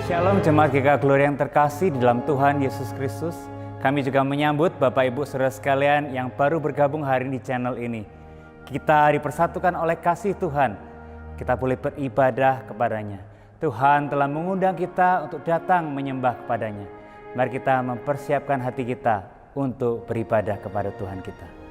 Shalom jemaat GKK Glory yang terkasih di dalam Tuhan Yesus Kristus. Kami juga menyambut Bapak Ibu Saudara sekalian yang baru bergabung hari ini di channel ini. Kita dipersatukan oleh kasih Tuhan. Kita boleh beribadah kepadanya. Tuhan telah mengundang kita untuk datang menyembah kepadanya. Mari kita mempersiapkan hati kita untuk beribadah kepada Tuhan kita.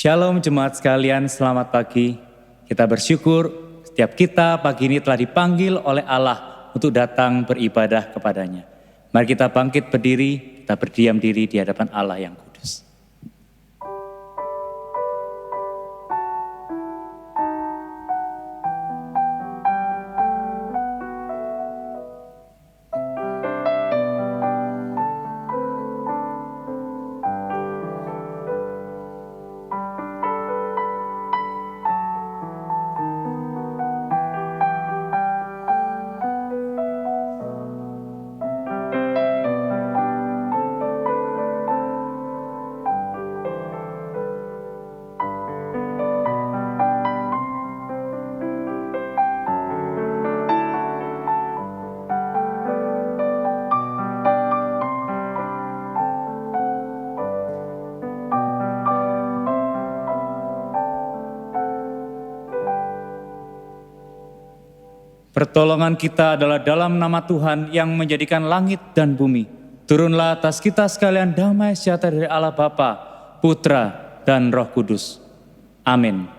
Shalom jemaat sekalian, selamat pagi. Kita bersyukur setiap kita pagi ini telah dipanggil oleh Allah untuk datang beribadah kepadanya. Mari kita bangkit berdiri, kita berdiam diri di hadapan Allah yang kudus. Pertolongan kita adalah dalam nama Tuhan yang menjadikan langit dan bumi. Turunlah atas kita sekalian damai sejahtera dari Allah Bapa, Putra, dan Roh Kudus. Amin.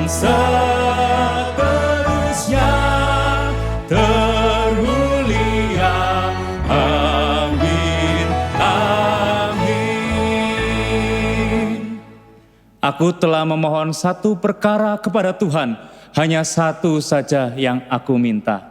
Seterusnya termulia, amin, amin. Aku telah memohon satu perkara kepada Tuhan, hanya satu saja yang aku minta.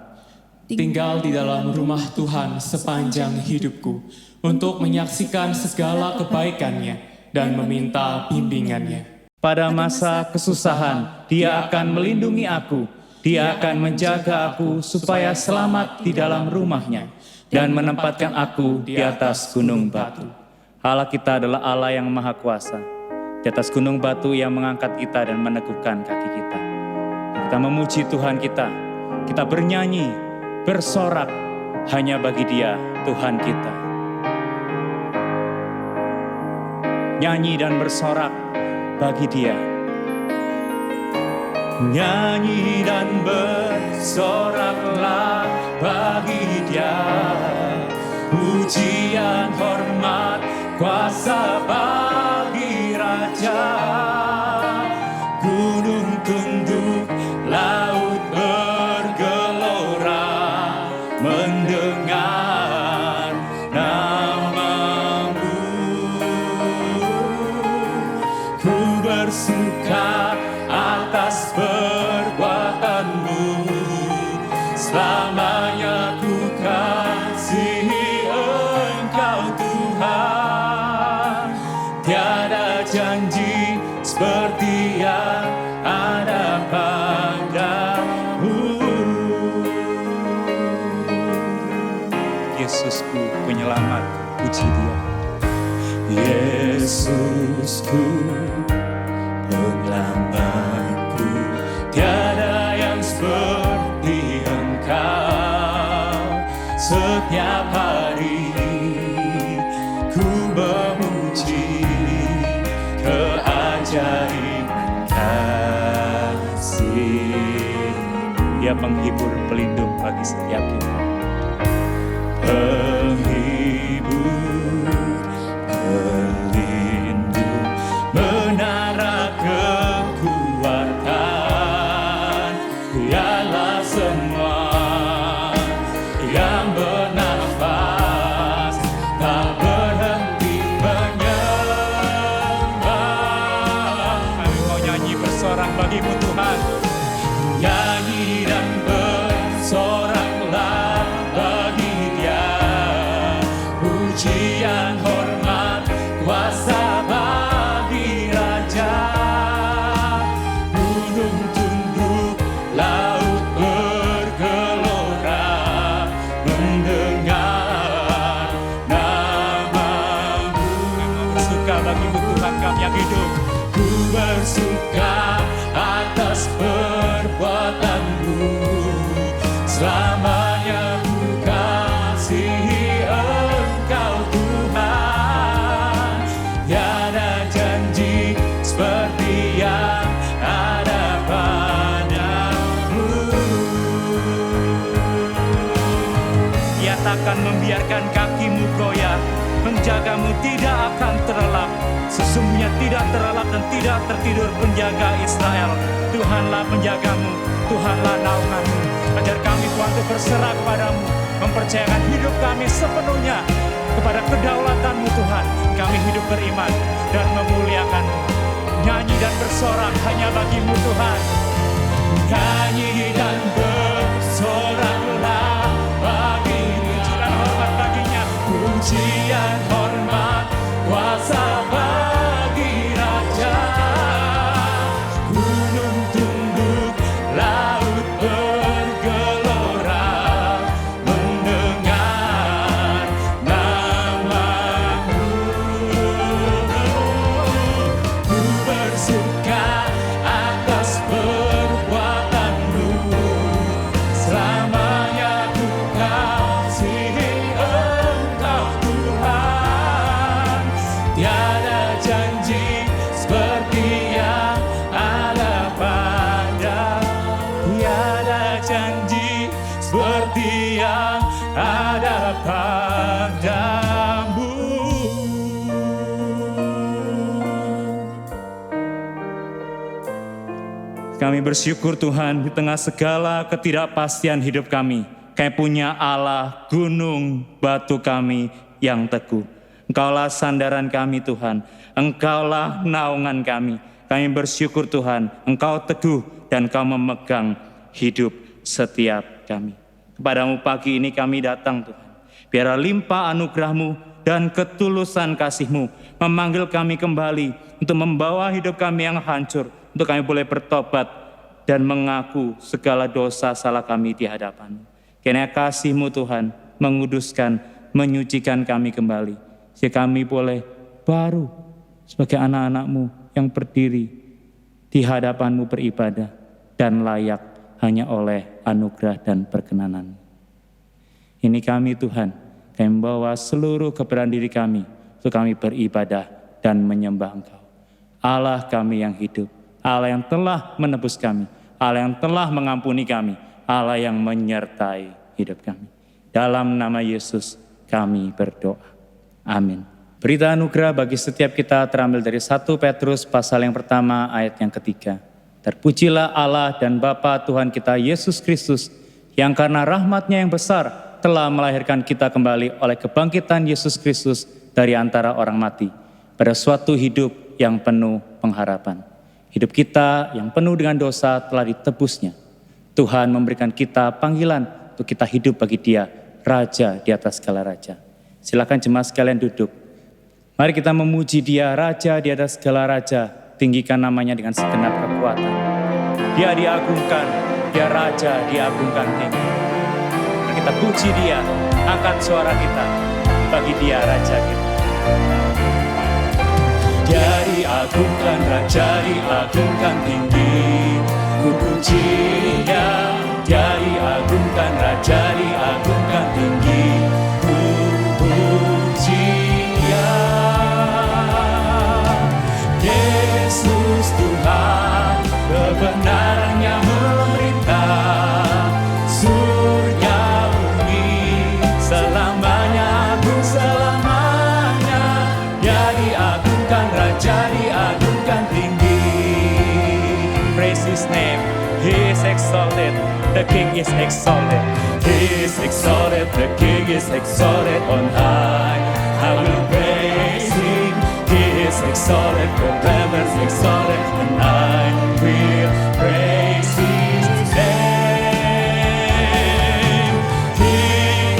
Tinggal di dalam rumah Tuhan sepanjang hidupku, untuk menyaksikan segala kebaikannya dan meminta bimbingannya. Pada masa kesusahan, Dia akan melindungi aku. Dia akan menjaga aku supaya selamat di dalam rumahnya dan menempatkan aku di atas gunung batu. Allah kita adalah Allah yang maha kuasa. Di atas gunung batu yang mengangkat kita dan meneguhkan kaki kita. Kita memuji Tuhan kita. Kita bernyanyi, bersorak hanya bagi Dia, Tuhan kita. Nyanyi dan bersorak bagi Dia. Nyanyi dan bersoraklah bagi Dia. pujian, hormat, kuasa bagi Raja. Gunung tunduk, laut bergelora, mendengar namamu. Ku bersuka atas perbuatanmu, selamanya ku kasihi Engkau Tuhan. Tiada janji seperti yang ada padamu. Yesusku penyelamat, puji Dia. Yesusku penyelamatku, tiada yang seperti Engkau. Setiap hari ku memuji keajaiban kasih. Dia penghibur, pelindung bagi setiap kita. Penghibur, pelindung, menara kekuatan. Dialah semua yang bernafas, tak berhenti menyembah. Kami mau nyanyi bersorak bagimu Tuhan. Nyanyi dan bersoraklah bagi Dia. Pujian, hormat, kuasa bagi Raja. Gunung tunduk, laut bergelora, mendengar namamu. Kami bersuka bagimu Tuhan, kami yang hidup. Ku bersuka atas perbuatanmu, selamanya ku kasihi Engkau Tuhan. Tiada janji seperti yang ada padamu. Dia takkan membiarkan kakimu goyah, menjagamu tidak akan terlelap. Sesungguhnya tidak terlelap dan tidak tertidur penjaga Israel. Tuhanlah penjagamu, Tuhanlah naunganmu. Ajar kami Tuhan untuk berserah kepadamu, mempercayakan hidup kami sepenuhnya kepada kedaulatanmu Tuhan. Kami hidup beriman dan memuliakanmu. Nyanyi dan bersorak hanya bagimu Tuhan. Nyanyi dan bersoraklah bagi pujian hormat baginya. Pujian, hormat, kuasa bagi Raja. Gunung tunduk, laut bergelora, mendengar namamu. Ku bersuka atas perbuatanmu, selamanya ku kasihi Engkau Tuhan. Tiada janji seperti yang ada padamu. Tiada janji seperti yang ada padamu. Kami bersyukur Tuhan di tengah segala ketidakpastian hidup kami. Kami punya Allah, gunung batu kami yang teguh. Engkaulah sandaran kami Tuhan, Engkaulah naungan kami. Kami bersyukur Tuhan, Engkau teguh dan Engkau memegang hidup setiap kami. Kepadamu pagi ini kami datang Tuhan. Biarlah limpah anugerah-Mu dan ketulusan kasih-Mu memanggil kami kembali untuk membawa hidup kami yang hancur, untuk kami boleh bertobat dan mengaku segala dosa salah kami di hadapan-Mu. Kiranya kasih-Mu Tuhan menguduskan, menyucikan kami kembali. Sehingga kami boleh baru sebagai anak-anak-Mu yang berdiri di hadapan-Mu beribadah dan layak hanya oleh anugerah dan perkenanan. Ini kami Tuhan, kami membawa seluruh keberadaan diri kami untuk kami beribadah dan menyembah Engkau. Allah kami yang hidup, Allah yang telah menebus kami, Allah yang telah mengampuni kami, Allah yang menyertai hidup kami. Dalam nama Yesus kami berdoa. Amin. Berita anugerah bagi setiap kita terambil dari 1 Petrus pasal yang pertama ayat yang ketiga. Terpujilah Allah dan Bapa Tuhan kita Yesus Kristus, yang karena rahmat-Nya yang besar telah melahirkan kita kembali oleh kebangkitan Yesus Kristus dari antara orang mati, pada suatu hidup yang penuh pengharapan. Hidup kita yang penuh dengan dosa telah ditebusnya. Tuhan memberikan kita panggilan untuk kita hidup bagi Dia, Raja di atas segala raja. Silakan jemaat sekalian duduk. Mari kita memuji Dia, Raja di atas segala raja. Tinggikan namanya dengan segenap kekuatan. Dia diagungkan, Dia Raja diagungkan tinggi. Mari kita puji Dia, angkat suara kita bagi Dia Raja kita. Dia diagungkan, Raja diagungkan tinggi. Ku puji Dia diagungkan, Raja diagungkan tinggi. Ku puji Dia, Yesus Tuhan, kebenarannya memerintah. Surga bumi selamanya, agung selamanya. Dia diagungkan, Raja diagungkan tinggi. Praise His name, He is exalted, the King is exalted. He is exalted, the King is exalted on high. I will praise Him. He is exalted, forever exalted, and I will praise His name. He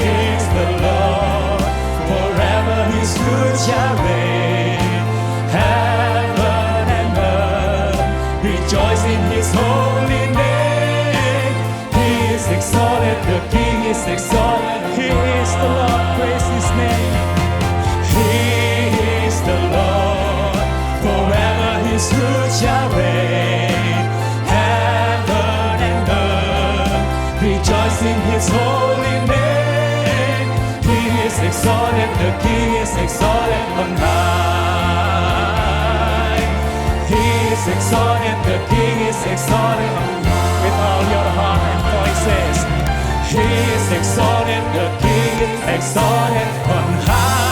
is the Lord, forever His rule shall reign. Heaven and earth rejoice in His holy name. He is exalted, the King is exalted. He is the Lord, praise His name. He is the Lord, forever His rule shall reign. Heaven and earth rejoice in His holy name. He is exalted, the King is exalted on high. He is exalted, the King is exalted with all your heart and voices. He is exalted, the King is exalted on high.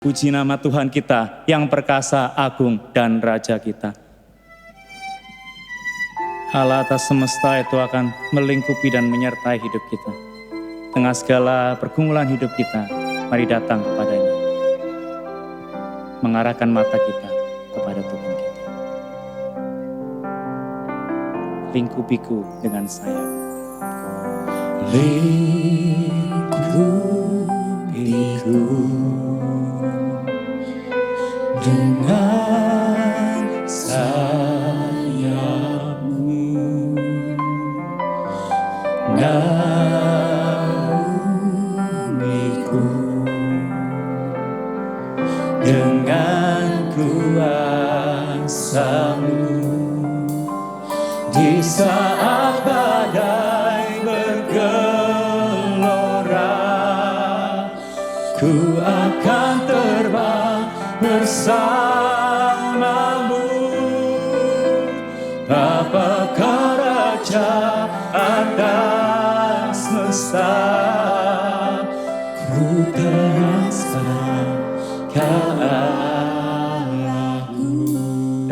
Puji nama Tuhan kita yang perkasa, agung, dan Raja kita. Allah atas semesta itu akan melingkupi dan menyertai hidup kita. Tengah segala pergumulan hidup kita, mari datang kepadanya. Mengarahkan mata kita kepada Tuhan kita. Lingkupiku dengan sayap. Lingkupiku dengan sayap-Mu, naungiku dengan kuasa-Mu. Di saat badai bergelora, ku akan terbang bersama-Mu. Apakah Raja atas semesta, ku terasa Allahku.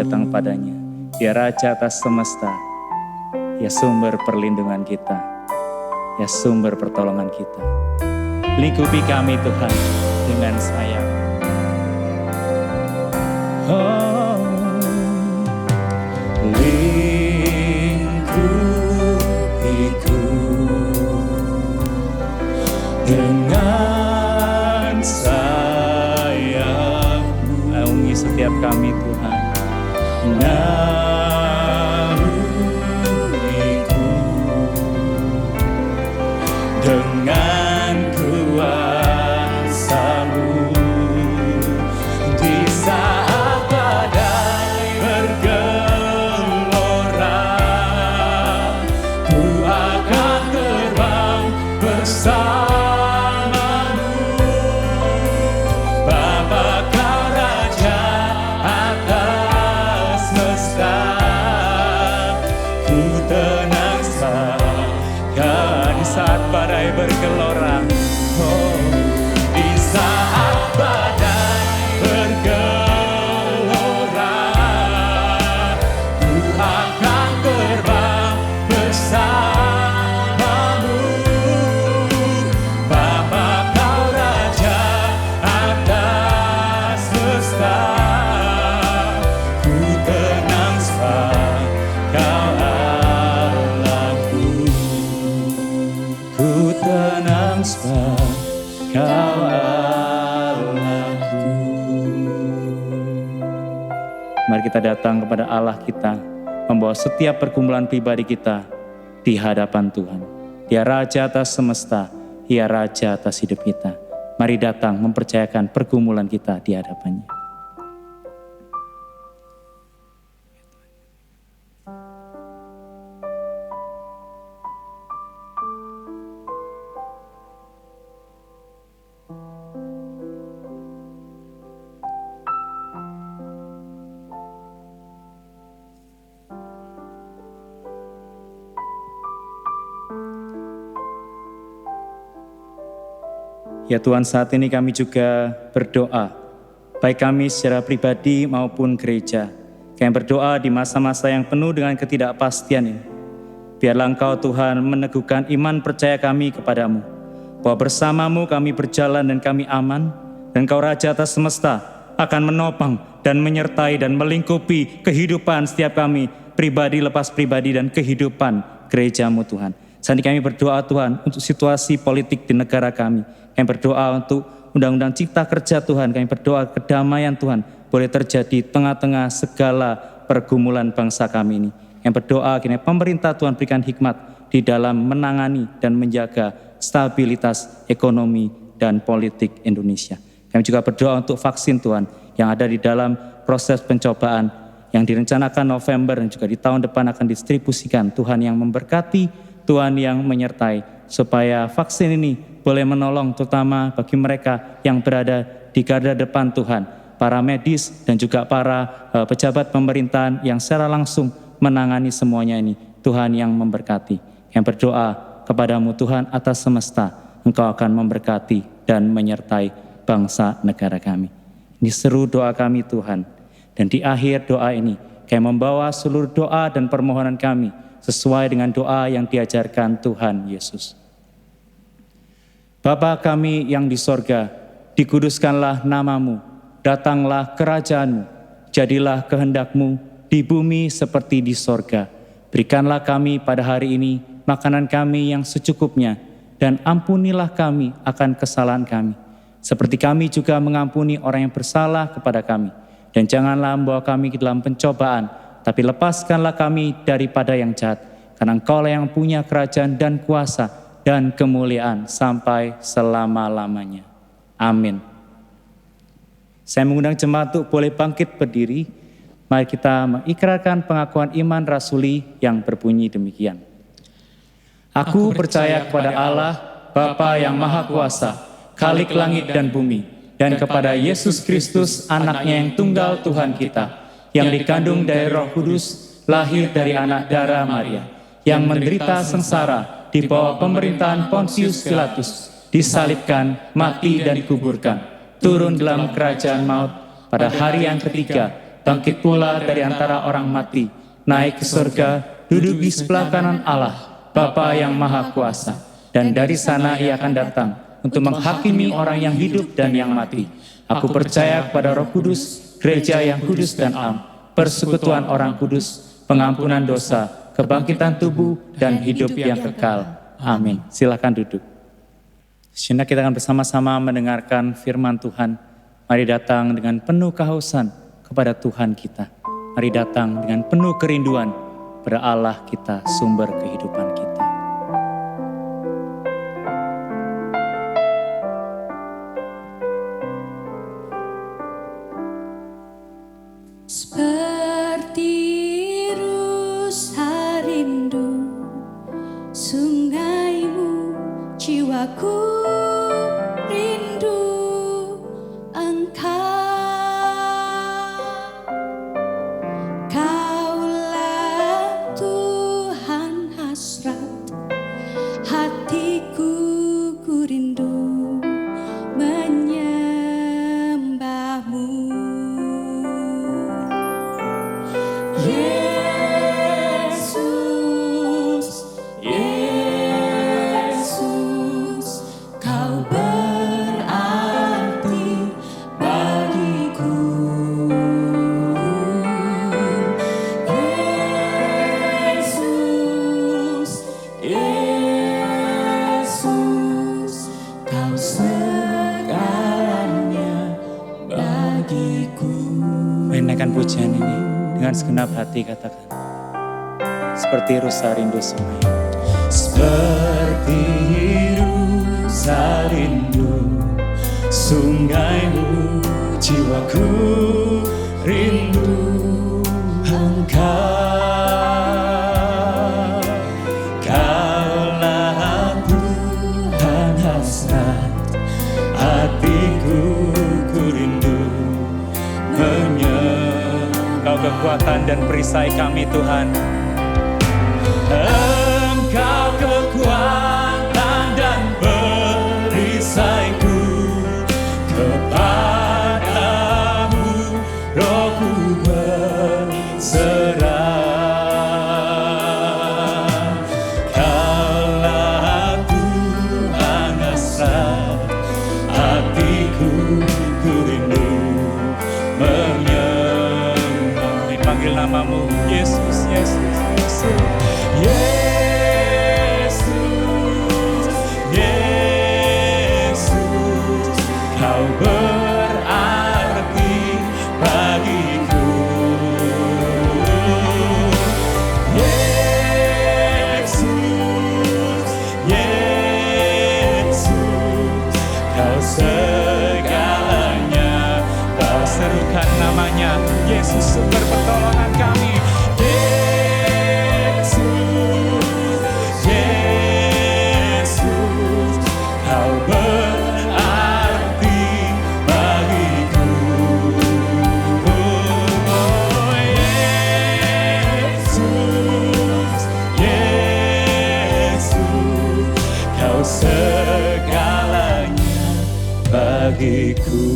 Datang padanya, Dia Raja atas semesta, Dia sumber perlindungan kita, Dia sumber pertolongan kita. Lingkupi kami Tuhan dengan sayap. Oh, lingkupiku dengan sayap-Mu. Naungi setiap kami Tuhan. Naungiku dengan kuasa-Mu. Di saat badai bergelora, badai bergelora. Oh, di saat badai bergelora, ku akan terbang bersamamu. Bapa, kau Raja atas semesta, ku tenang sebab kau Allahku. Ku tenang sebab kau Allahku. Mari kita datang kepada Allah kita, membawa setiap pergumulan pribadi kita di hadapan Tuhan. Dia Raja atas semesta, Dia Raja atas hidup kita. Mari datang mempercayakan pergumulan kita di hadapannya. Ya Tuhan, saat ini kami juga berdoa, baik kami secara pribadi maupun gereja. Kami berdoa di masa-masa yang penuh dengan ketidakpastian ini. Biarlah Engkau Tuhan meneguhkan iman percaya kami kepadamu, bahwa bersamamu kami berjalan dan kami aman, dan Engkau Raja atas semesta akan menopang dan menyertai dan melingkupi kehidupan setiap kami, pribadi lepas pribadi dan kehidupan gerejamu Tuhan. Saat ini kami berdoa Tuhan untuk situasi politik di negara kami. Kami berdoa untuk undang-undang cipta kerja Tuhan. Kami berdoa kedamaian Tuhan boleh terjadi tengah-tengah segala pergumulan bangsa kami ini. Kami berdoa kiranya pemerintah Tuhan berikan hikmat di dalam menangani dan menjaga stabilitas ekonomi dan politik Indonesia. Kami juga berdoa untuk vaksin Tuhan yang ada di dalam proses pencobaan yang direncanakan November dan juga di tahun depan akan didistribusikan. Tuhan yang memberkati, Tuhan yang menyertai, supaya vaksin ini boleh menolong terutama bagi mereka yang berada di garda depan Tuhan, para medis dan juga para pejabat pemerintahan yang secara langsung menangani semuanya ini. Tuhan yang memberkati. Yang berdoa kepadamu Tuhan atas semesta, Engkau akan memberkati dan menyertai bangsa negara kami. Ini seru doa kami Tuhan. Dan di akhir doa ini, kami membawa seluruh doa dan permohonan kami sesuai dengan doa yang diajarkan Tuhan Yesus. Bapa kami yang di sorga, dikuduskanlah namamu, datanglah kerajaanmu, jadilah kehendakmu di bumi seperti di sorga. Berikanlah kami pada hari ini makanan kami yang secukupnya, dan ampunilah kami akan kesalahan kami, seperti kami juga mengampuni orang yang bersalah kepada kami. Dan janganlah membawa kami ke dalam pencobaan, tapi lepaskanlah kami daripada yang jahat, karena Engkaulah yang punya kerajaan dan kuasa dan kemuliaan sampai selama-lamanya. Amin. Saya mengundang jemaat untuk boleh bangkit berdiri. Mari kita mengikrarkan pengakuan iman rasuli yang berbunyi demikian. Aku percaya kepada Allah, Bapa yang Maha Kuasa, Khalik langit dan bumi, dan kepada Yesus Kristus, anaknya yang tunggal Tuhan kita, yang dikandung dari Roh Kudus, lahir dari anak darah Maria, yang menderita sengsara di bawah pemerintahan Pontius Pilatus, disalibkan, mati dan dikuburkan, turun dalam kerajaan maut, pada hari yang ketiga, bangkit pula dari antara orang mati, naik ke surga, duduk di sebelah kanan Allah, Bapa yang Maha Kuasa, dan dari sana Ia akan datang untuk menghakimi orang yang hidup dan yang mati. Aku percaya kepada Roh Kudus, gereja yang kudus dan am, persekutuan orang kudus, pengampunan dosa, kebangkitan tubuh, dan hidup yang kekal. Amin. Silakan duduk. Sejenak kita akan bersama-sama mendengarkan firman Tuhan. Mari datang dengan penuh kehausan kepada Tuhan kita. Mari datang dengan penuh kerinduan pada Allah kita, sumber kehidupan kita. Seperti rusa rindu sungaimu, jiwaku rindu Engkau. Kaulah Tuhan hasrat hatiku. nyanyian pujian ini dengan segenap hati, katakan. Seperti rusa rindu sungai. Seperti rusa rindu sungaimu, jiwaku rindu Engkau. Kaulah Tuhan hasrat hatiku, ku rindu Engkau kekuatan dan perisai kami, Tuhan. Engkau kekuatan dan perisaiku, kepadamu rohku berserah. Kaulah Tuhan hasrat hatiku, ku rindu menyembah. Dipanggil namamu, Yesus, Yesus, Yesus. Yesus, Yesus, Kau berarti bagiku. Yesus, Yesus, Kau segalanya. Kau serukan namanya, Yesus sumber pertolongan kami. Segalanya bagiku.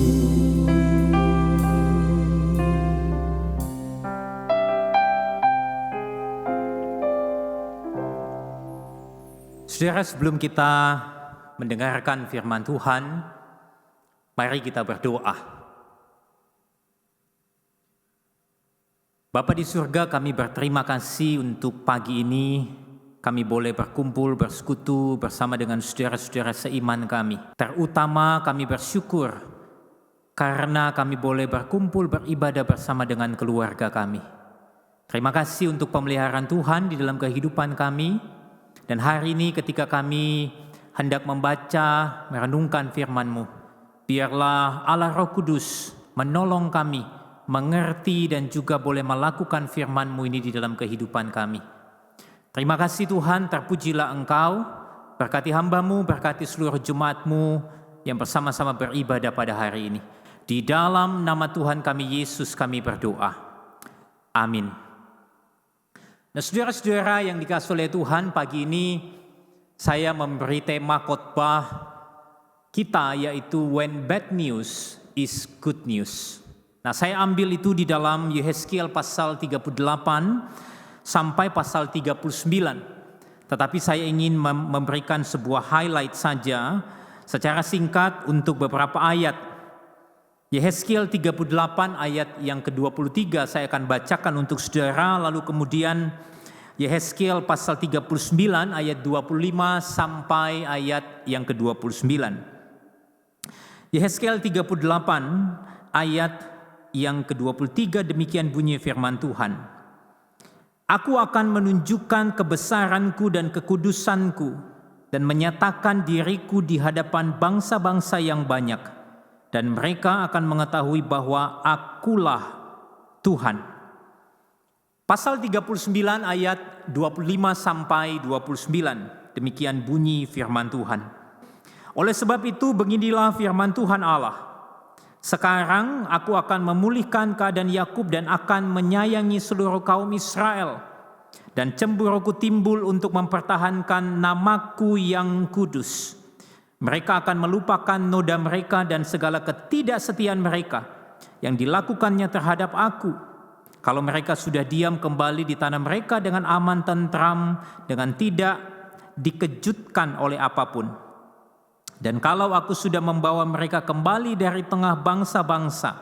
Saudara, sebelum kita mendengarkan firman Tuhan, mari kita berdoa. Bapa di surga, kami berterima kasih untuk pagi ini kami boleh berkumpul, bersekutu bersama dengan saudara-saudara seiman kami. Terutama kami bersyukur karena kami boleh berkumpul beribadah bersama dengan keluarga kami. Terima kasih untuk pemeliharaan Tuhan di dalam kehidupan kami. Dan hari ini ketika kami hendak membaca, merenungkan firman-Mu, biarlah Allah Roh Kudus menolong kami, mengerti dan juga boleh melakukan firman-Mu ini di dalam kehidupan kami. Terima kasih Tuhan, terpujilah Engkau, berkati hamba-Mu, berkati seluruh jemaat-Mu yang bersama-sama beribadah pada hari ini. Di dalam nama Tuhan kami Yesus kami berdoa. Amin. Nah, saudara-saudara yang dikasihi oleh Tuhan, pagi ini saya memberi tema khotbah kita yaitu When Bad News is Good News. Nah, saya ambil itu di dalam Yehezkiel pasal 38 sampai pasal 39. Tetapi saya ingin memberikan sebuah highlight saja secara singkat untuk beberapa ayat. Yehezkiel 38 ayat yang ke-23 saya akan bacakan untuk saudara, lalu kemudian Yehezkiel pasal 39 ayat 25 sampai ayat yang ke-29. Yehezkiel 38 ayat yang ke-23, demikian bunyi firman Tuhan. Aku akan menunjukkan kebesaranku dan kekudusanku dan menyatakan diriku di hadapan bangsa-bangsa yang banyak, dan mereka akan mengetahui bahwa akulah Tuhan. Pasal 39 ayat 25 sampai 29, demikian bunyi firman Tuhan. Oleh sebab itu beginilah firman Tuhan Allah. Sekarang aku akan memulihkan keadaan Yakub dan akan menyayangi seluruh kaum Israel. Dan cemburuku timbul untuk mempertahankan namaku yang kudus. Mereka akan melupakan noda mereka dan segala ketidaksetiaan mereka yang dilakukannya terhadap aku. Kalau mereka sudah diam kembali di tanah mereka dengan aman tentram, dengan tidak dikejutkan oleh apapun. Dan kalau aku sudah membawa mereka kembali dari tengah bangsa-bangsa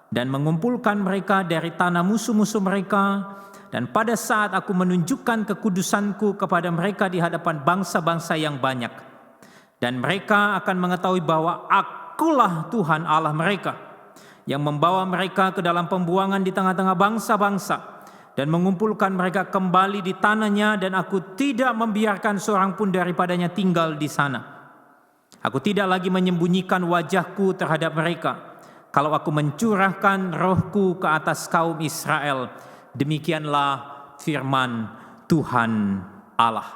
dan mengumpulkan mereka dari tanah musuh-musuh mereka, dan pada saat aku menunjukkan kekudusanku kepada mereka di hadapan bangsa-bangsa yang banyak, dan mereka akan mengetahui bahwa akulah Tuhan Allah mereka, yang membawa mereka ke dalam pembuangan di tengah-tengah bangsa-bangsa dan mengumpulkan mereka kembali di tanahnya, dan aku tidak membiarkan seorang pun daripadanya tinggal di sana. Aku tidak lagi menyembunyikan wajahku terhadap mereka. Kalau aku mencurahkan rohku ke atas kaum Israel, demikianlah firman Tuhan Allah.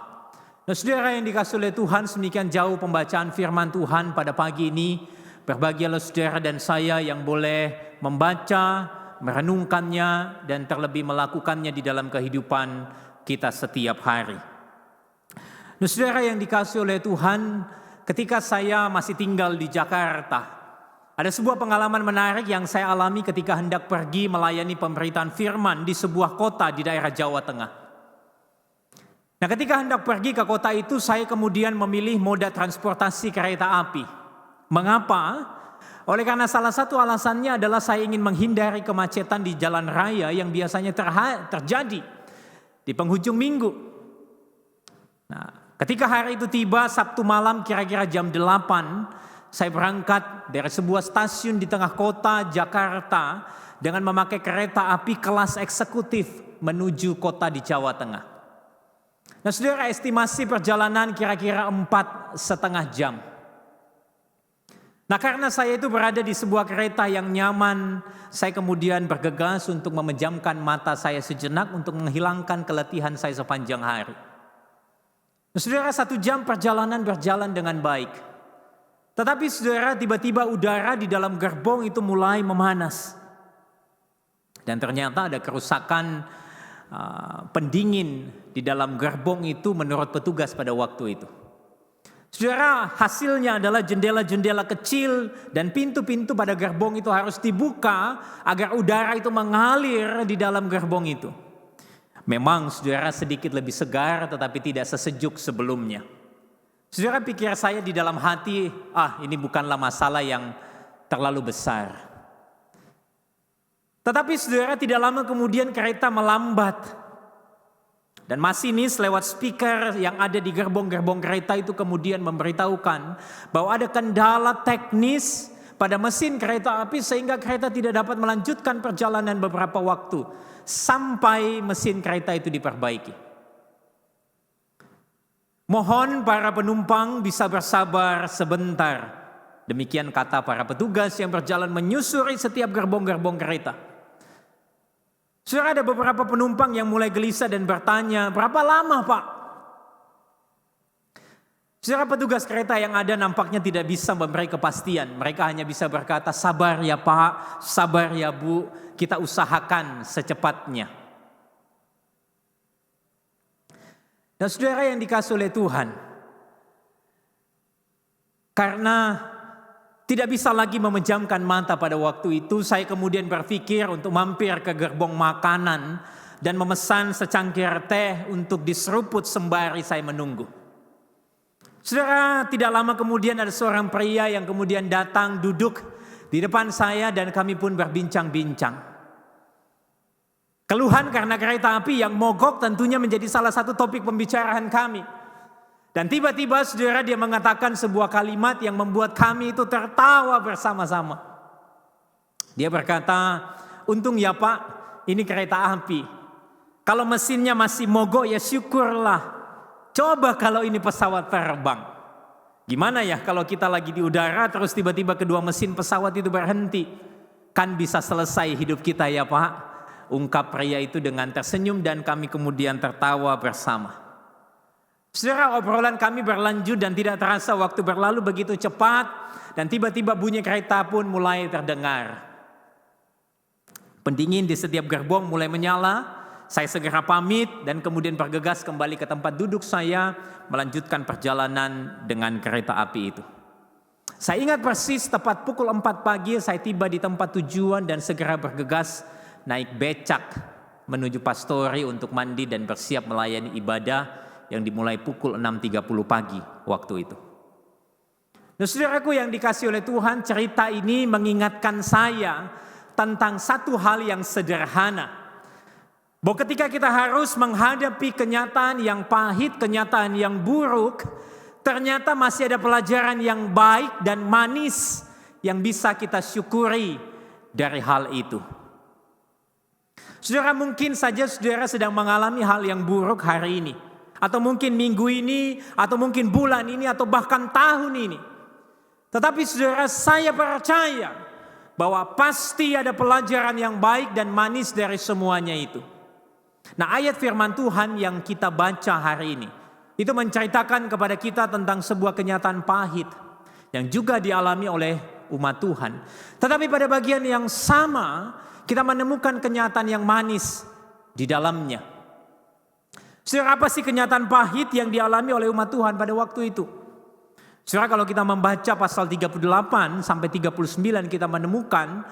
Nah, saudara yang dikasihi oleh Tuhan, sedemikian jauh pembacaan firman Tuhan pada pagi ini. Berbahagialah saudara dan saya yang boleh membaca, merenungkannya, dan terlebih melakukannya di dalam kehidupan kita setiap hari. Nah, saudara yang dikasihi oleh Tuhan, ketika saya masih tinggal di Jakarta, ada sebuah pengalaman menarik yang saya alami ketika hendak pergi melayani pemberitaan firman di sebuah kota di daerah Jawa Tengah. Nah, ketika hendak pergi ke kota itu, saya kemudian memilih moda transportasi kereta api. Mengapa? Oleh karena salah satu alasannya adalah saya ingin menghindari kemacetan di jalan raya yang biasanya terjadi di penghujung minggu. Nah, ketika hari itu tiba, Sabtu malam kira-kira jam 8, saya berangkat dari sebuah stasiun di tengah kota Jakarta dengan memakai kereta api kelas eksekutif menuju kota di Jawa Tengah. Nah, saudara, estimasi perjalanan kira-kira 4,5 jam. Nah, karena saya itu berada di sebuah kereta yang nyaman, saya kemudian bergegas untuk memejamkan mata saya sejenak untuk menghilangkan keletihan saya sepanjang hari. Nah, saudara, 1 jam perjalanan berjalan dengan baik. Tetapi saudara, tiba-tiba udara di dalam gerbong itu mulai memanas. Dan ternyata ada kerusakan pendingin di dalam gerbong itu menurut petugas pada waktu itu. Saudara, hasilnya adalah jendela-jendela kecil dan pintu-pintu pada gerbong itu harus dibuka agar udara itu mengalir di dalam gerbong itu. Memang saudara sedikit lebih segar tetapi tidak sesejuk sebelumnya. Saudara, pikir saya di dalam hati, ini bukanlah masalah yang terlalu besar. Tetapi saudara, tidak lama kemudian kereta melambat. Dan masinis lewat speaker yang ada di gerbong-gerbong kereta itu kemudian memberitahukan bahwa ada kendala teknis pada mesin kereta api sehingga kereta tidak dapat melanjutkan perjalanan beberapa waktu sampai mesin kereta itu diperbaiki. Mohon para penumpang bisa bersabar sebentar. Demikian kata para petugas yang berjalan menyusuri setiap gerbong-gerbong kereta. Saudara, ada beberapa penumpang yang mulai gelisah dan bertanya, berapa lama Pak? Saudara, petugas kereta yang ada nampaknya tidak bisa memberi kepastian. Mereka hanya bisa berkata, sabar ya Pak, sabar ya Bu, kita usahakan secepatnya. Dan saudara yang dikasihi oleh Tuhan, karena tidak bisa lagi memejamkan mata pada waktu itu, saya kemudian berpikir untuk mampir ke gerbong makanan dan memesan secangkir teh untuk diseruput sembari saya menunggu. Saudara, tidak lama kemudian ada seorang pria yang kemudian datang duduk di depan saya dan kami pun berbincang-bincang. Keluhan karena kereta api yang mogok tentunya menjadi salah satu topik pembicaraan kami. Dan tiba-tiba saudara, dia mengatakan sebuah kalimat yang membuat kami itu tertawa bersama-sama. Dia berkata, untung ya Pak, ini kereta api. Kalau mesinnya masih mogok ya syukurlah. Coba kalau ini pesawat terbang. Gimana ya kalau kita lagi di udara terus tiba-tiba kedua mesin pesawat itu berhenti. Kan bisa selesai hidup kita ya Pak. Ungkap pria itu dengan tersenyum dan kami kemudian tertawa bersama. Saudara, obrolan kami berlanjut dan tidak terasa waktu berlalu begitu cepat dan tiba-tiba bunyi kereta pun mulai terdengar. Pendingin di setiap gerbong mulai menyala. Saya segera pamit dan kemudian bergegas kembali ke tempat duduk saya melanjutkan perjalanan dengan kereta api itu. Saya ingat persis tepat pukul 4 pagi saya tiba di tempat tujuan dan segera bergegas naik becak menuju pastori untuk mandi dan bersiap melayani ibadah yang dimulai pukul 6.30 pagi waktu itu. Nah, saudaraku yang dikasihi oleh Tuhan, cerita ini mengingatkan saya tentang satu hal yang sederhana. Bahwa ketika kita harus menghadapi kenyataan yang pahit, kenyataan yang buruk, ternyata masih ada pelajaran yang baik dan manis yang bisa kita syukuri dari hal itu. Saudara, mungkin saja saudara sedang mengalami hal yang buruk hari ini, atau mungkin minggu ini, atau mungkin bulan ini, atau bahkan tahun ini. Tetapi saudara, saya percaya bahwa pasti ada pelajaran yang baik dan manis dari semuanya itu. Nah, ayat firman Tuhan yang kita baca hari ini, itu menceritakan kepada kita tentang sebuah kenyataan pahit yang juga dialami oleh umat Tuhan. Tetapi pada bagian yang sama, kita menemukan kenyataan yang manis di dalamnya. Saudara, apa sih kenyataan pahit yang dialami oleh umat Tuhan pada waktu itu? Saudara, kalau kita membaca pasal 38 sampai 39, kita menemukan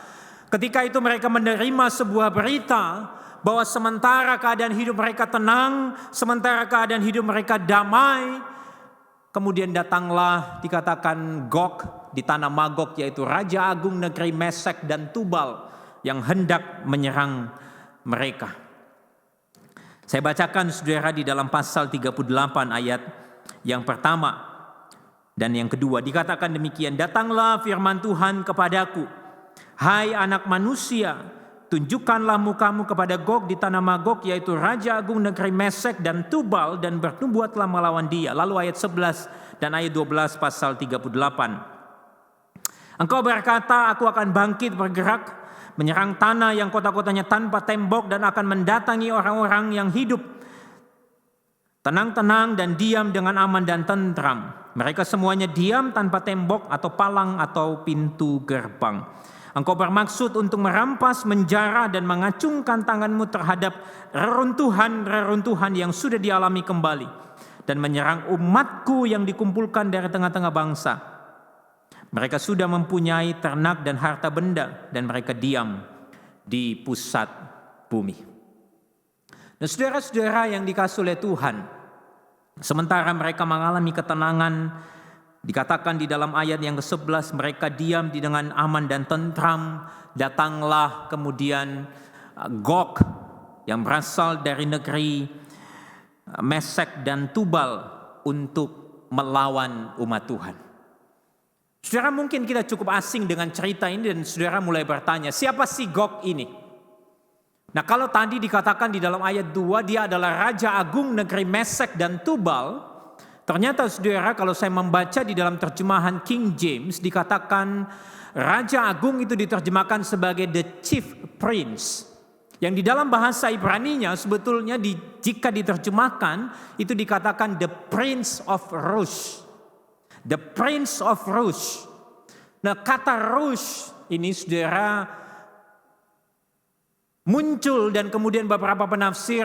ketika itu mereka menerima sebuah berita bahwa sementara keadaan hidup mereka tenang, sementara keadaan hidup mereka damai, kemudian datanglah dikatakan Gog di tanah Magog, yaitu Raja Agung negeri Mesek dan Tubal yang hendak menyerang mereka. Saya bacakan saudara di dalam pasal 38 ayat yang pertama dan yang kedua. Dikatakan demikian, datanglah firman Tuhan kepadaku, hai anak manusia, tunjukkanlah mukamu kepada Gog di tanah Magog, yaitu Raja Agung negeri Mesek dan Tubal, dan bernubuatlah melawan dia. Lalu ayat 11 dan ayat 12 pasal 38. Engkau berkata, aku akan bangkit bergerak, menyerang tanah yang kota-kotanya tanpa tembok, dan akan mendatangi orang-orang yang hidup tenang-tenang dan diam dengan aman dan tentram. Mereka semuanya diam tanpa tembok atau palang atau pintu gerbang. Engkau bermaksud untuk merampas, menjara, dan mengacungkan tanganmu terhadap reruntuhan-reruntuhan yang sudah dialami kembali, dan menyerang umatku yang dikumpulkan dari tengah-tengah bangsa. Mereka sudah mempunyai ternak dan harta benda, dan mereka diam di pusat bumi. Nah, saudara-saudara yang dikasihi oleh Tuhan, sementara mereka mengalami ketenangan, dikatakan di dalam ayat yang ke-11, mereka diam dengan aman dan tentram. Datanglah kemudian Gog yang berasal dari negeri Mesek dan Tubal untuk melawan umat Tuhan. Saudara, mungkin kita cukup asing dengan cerita ini dan saudara mulai bertanya, siapa sih Gog ini? Nah, kalau tadi dikatakan di dalam ayat 2 dia adalah Raja Agung negeri Mesek dan Tubal, ternyata saudara, kalau saya membaca di dalam terjemahan King James, dikatakan Raja Agung itu diterjemahkan sebagai the chief prince. Yang di dalam bahasa Ibraninya sebetulnya jika diterjemahkan itu dikatakan the prince of Rosh. The prince of Rosh. Nah, kata Rosh ini saudara muncul, dan kemudian beberapa penafsir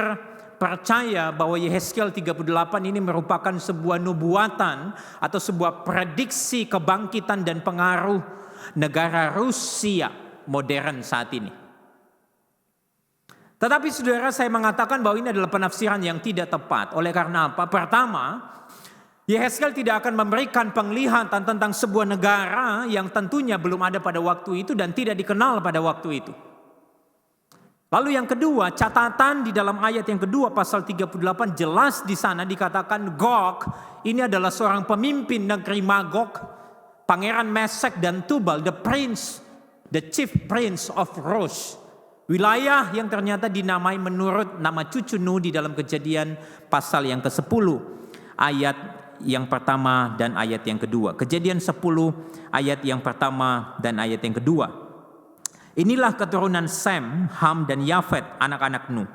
percaya bahwa Yehezkiel 38 ini merupakan sebuah nubuatan atau sebuah prediksi kebangkitan dan pengaruh negara Rusia modern saat ini. Tetapi saudara, saya mengatakan bahwa ini adalah penafsiran yang tidak tepat. Oleh karena apa? Pertama, Yehezkiel tidak akan memberikan penglihatan tentang sebuah negara yang tentunya belum ada pada waktu itu dan tidak dikenal pada waktu itu. Lalu yang kedua, catatan di dalam ayat yang kedua pasal 38 jelas di sana dikatakan Gog ini adalah seorang pemimpin negeri Magog, pangeran Mesek dan Tubal, the prince, the chief prince of Rosh. Wilayah yang ternyata dinamai menurut nama cucu Nuh di dalam Kejadian pasal yang ke-10 ayat yang pertama dan ayat yang kedua. Kejadian 10 ayat yang pertama dan ayat yang kedua. Inilah keturunan Sem, Ham dan Yafet, anak-anak Nuh.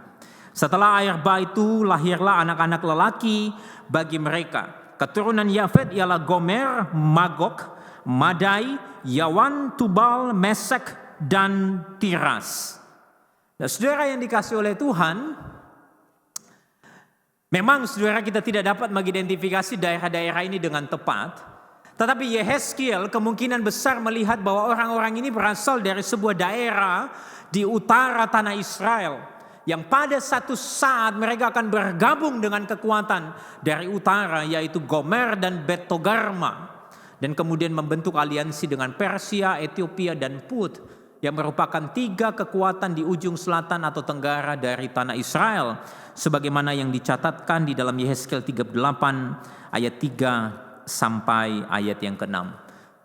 Setelah air bah itu lahirlah anak-anak lelaki bagi mereka. Keturunan Yafet ialah Gomer, Magog, Madai, Yawan, Tubal, Mesek dan Tiras. Nah, saudara yang dikasihi oleh Tuhan, memang saudara kita tidak dapat mengidentifikasi daerah-daerah ini dengan tepat. Tetapi Yehezkiel kemungkinan besar melihat bahwa orang-orang ini berasal dari sebuah daerah di utara tanah Israel, yang pada satu saat mereka akan bergabung dengan kekuatan dari utara, yaitu Gomer dan Bet Togarma, dan kemudian membentuk aliansi dengan Persia, Ethiopia dan Put, yang merupakan 3 kekuatan di ujung selatan atau tenggara dari tanah Israel, sebagaimana yang dicatatkan di dalam Yehezkiel 38 ayat 3 sampai ayat yang ke-6.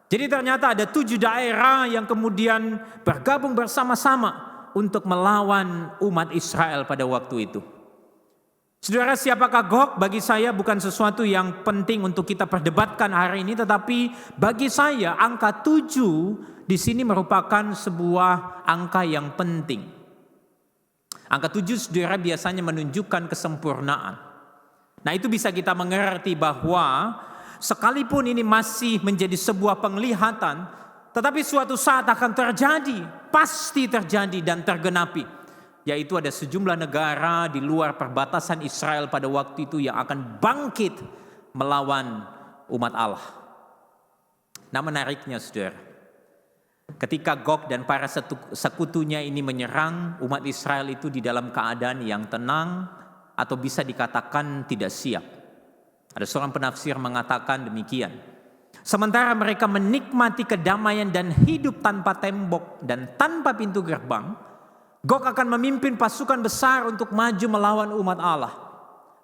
Jadi ternyata ada 7 daerah yang kemudian bergabung bersama-sama untuk melawan umat Israel pada waktu itu. Saudara, siapakah Gog? Bagi saya bukan sesuatu yang penting untuk kita perdebatkan hari ini, tetapi bagi saya angka 7 di sini merupakan sebuah angka yang penting. Angka 7, saudara, biasanya menunjukkan kesempurnaan. Nah, itu bisa kita mengerti bahwa sekalipun ini masih menjadi sebuah penglihatan, tetapi suatu saat akan terjadi, pasti terjadi dan tergenapi. Yaitu ada sejumlah negara di luar perbatasan Israel pada waktu itu yang akan bangkit melawan umat Allah. Nah, menariknya saudara, ketika Gog dan para sekutunya ini menyerang, umat Israel itu di dalam keadaan yang tenang atau bisa dikatakan tidak siap. Ada seorang penafsir mengatakan demikian. Sementara mereka menikmati kedamaian dan hidup tanpa tembok dan tanpa pintu gerbang, Gog akan memimpin pasukan besar untuk maju melawan umat Allah.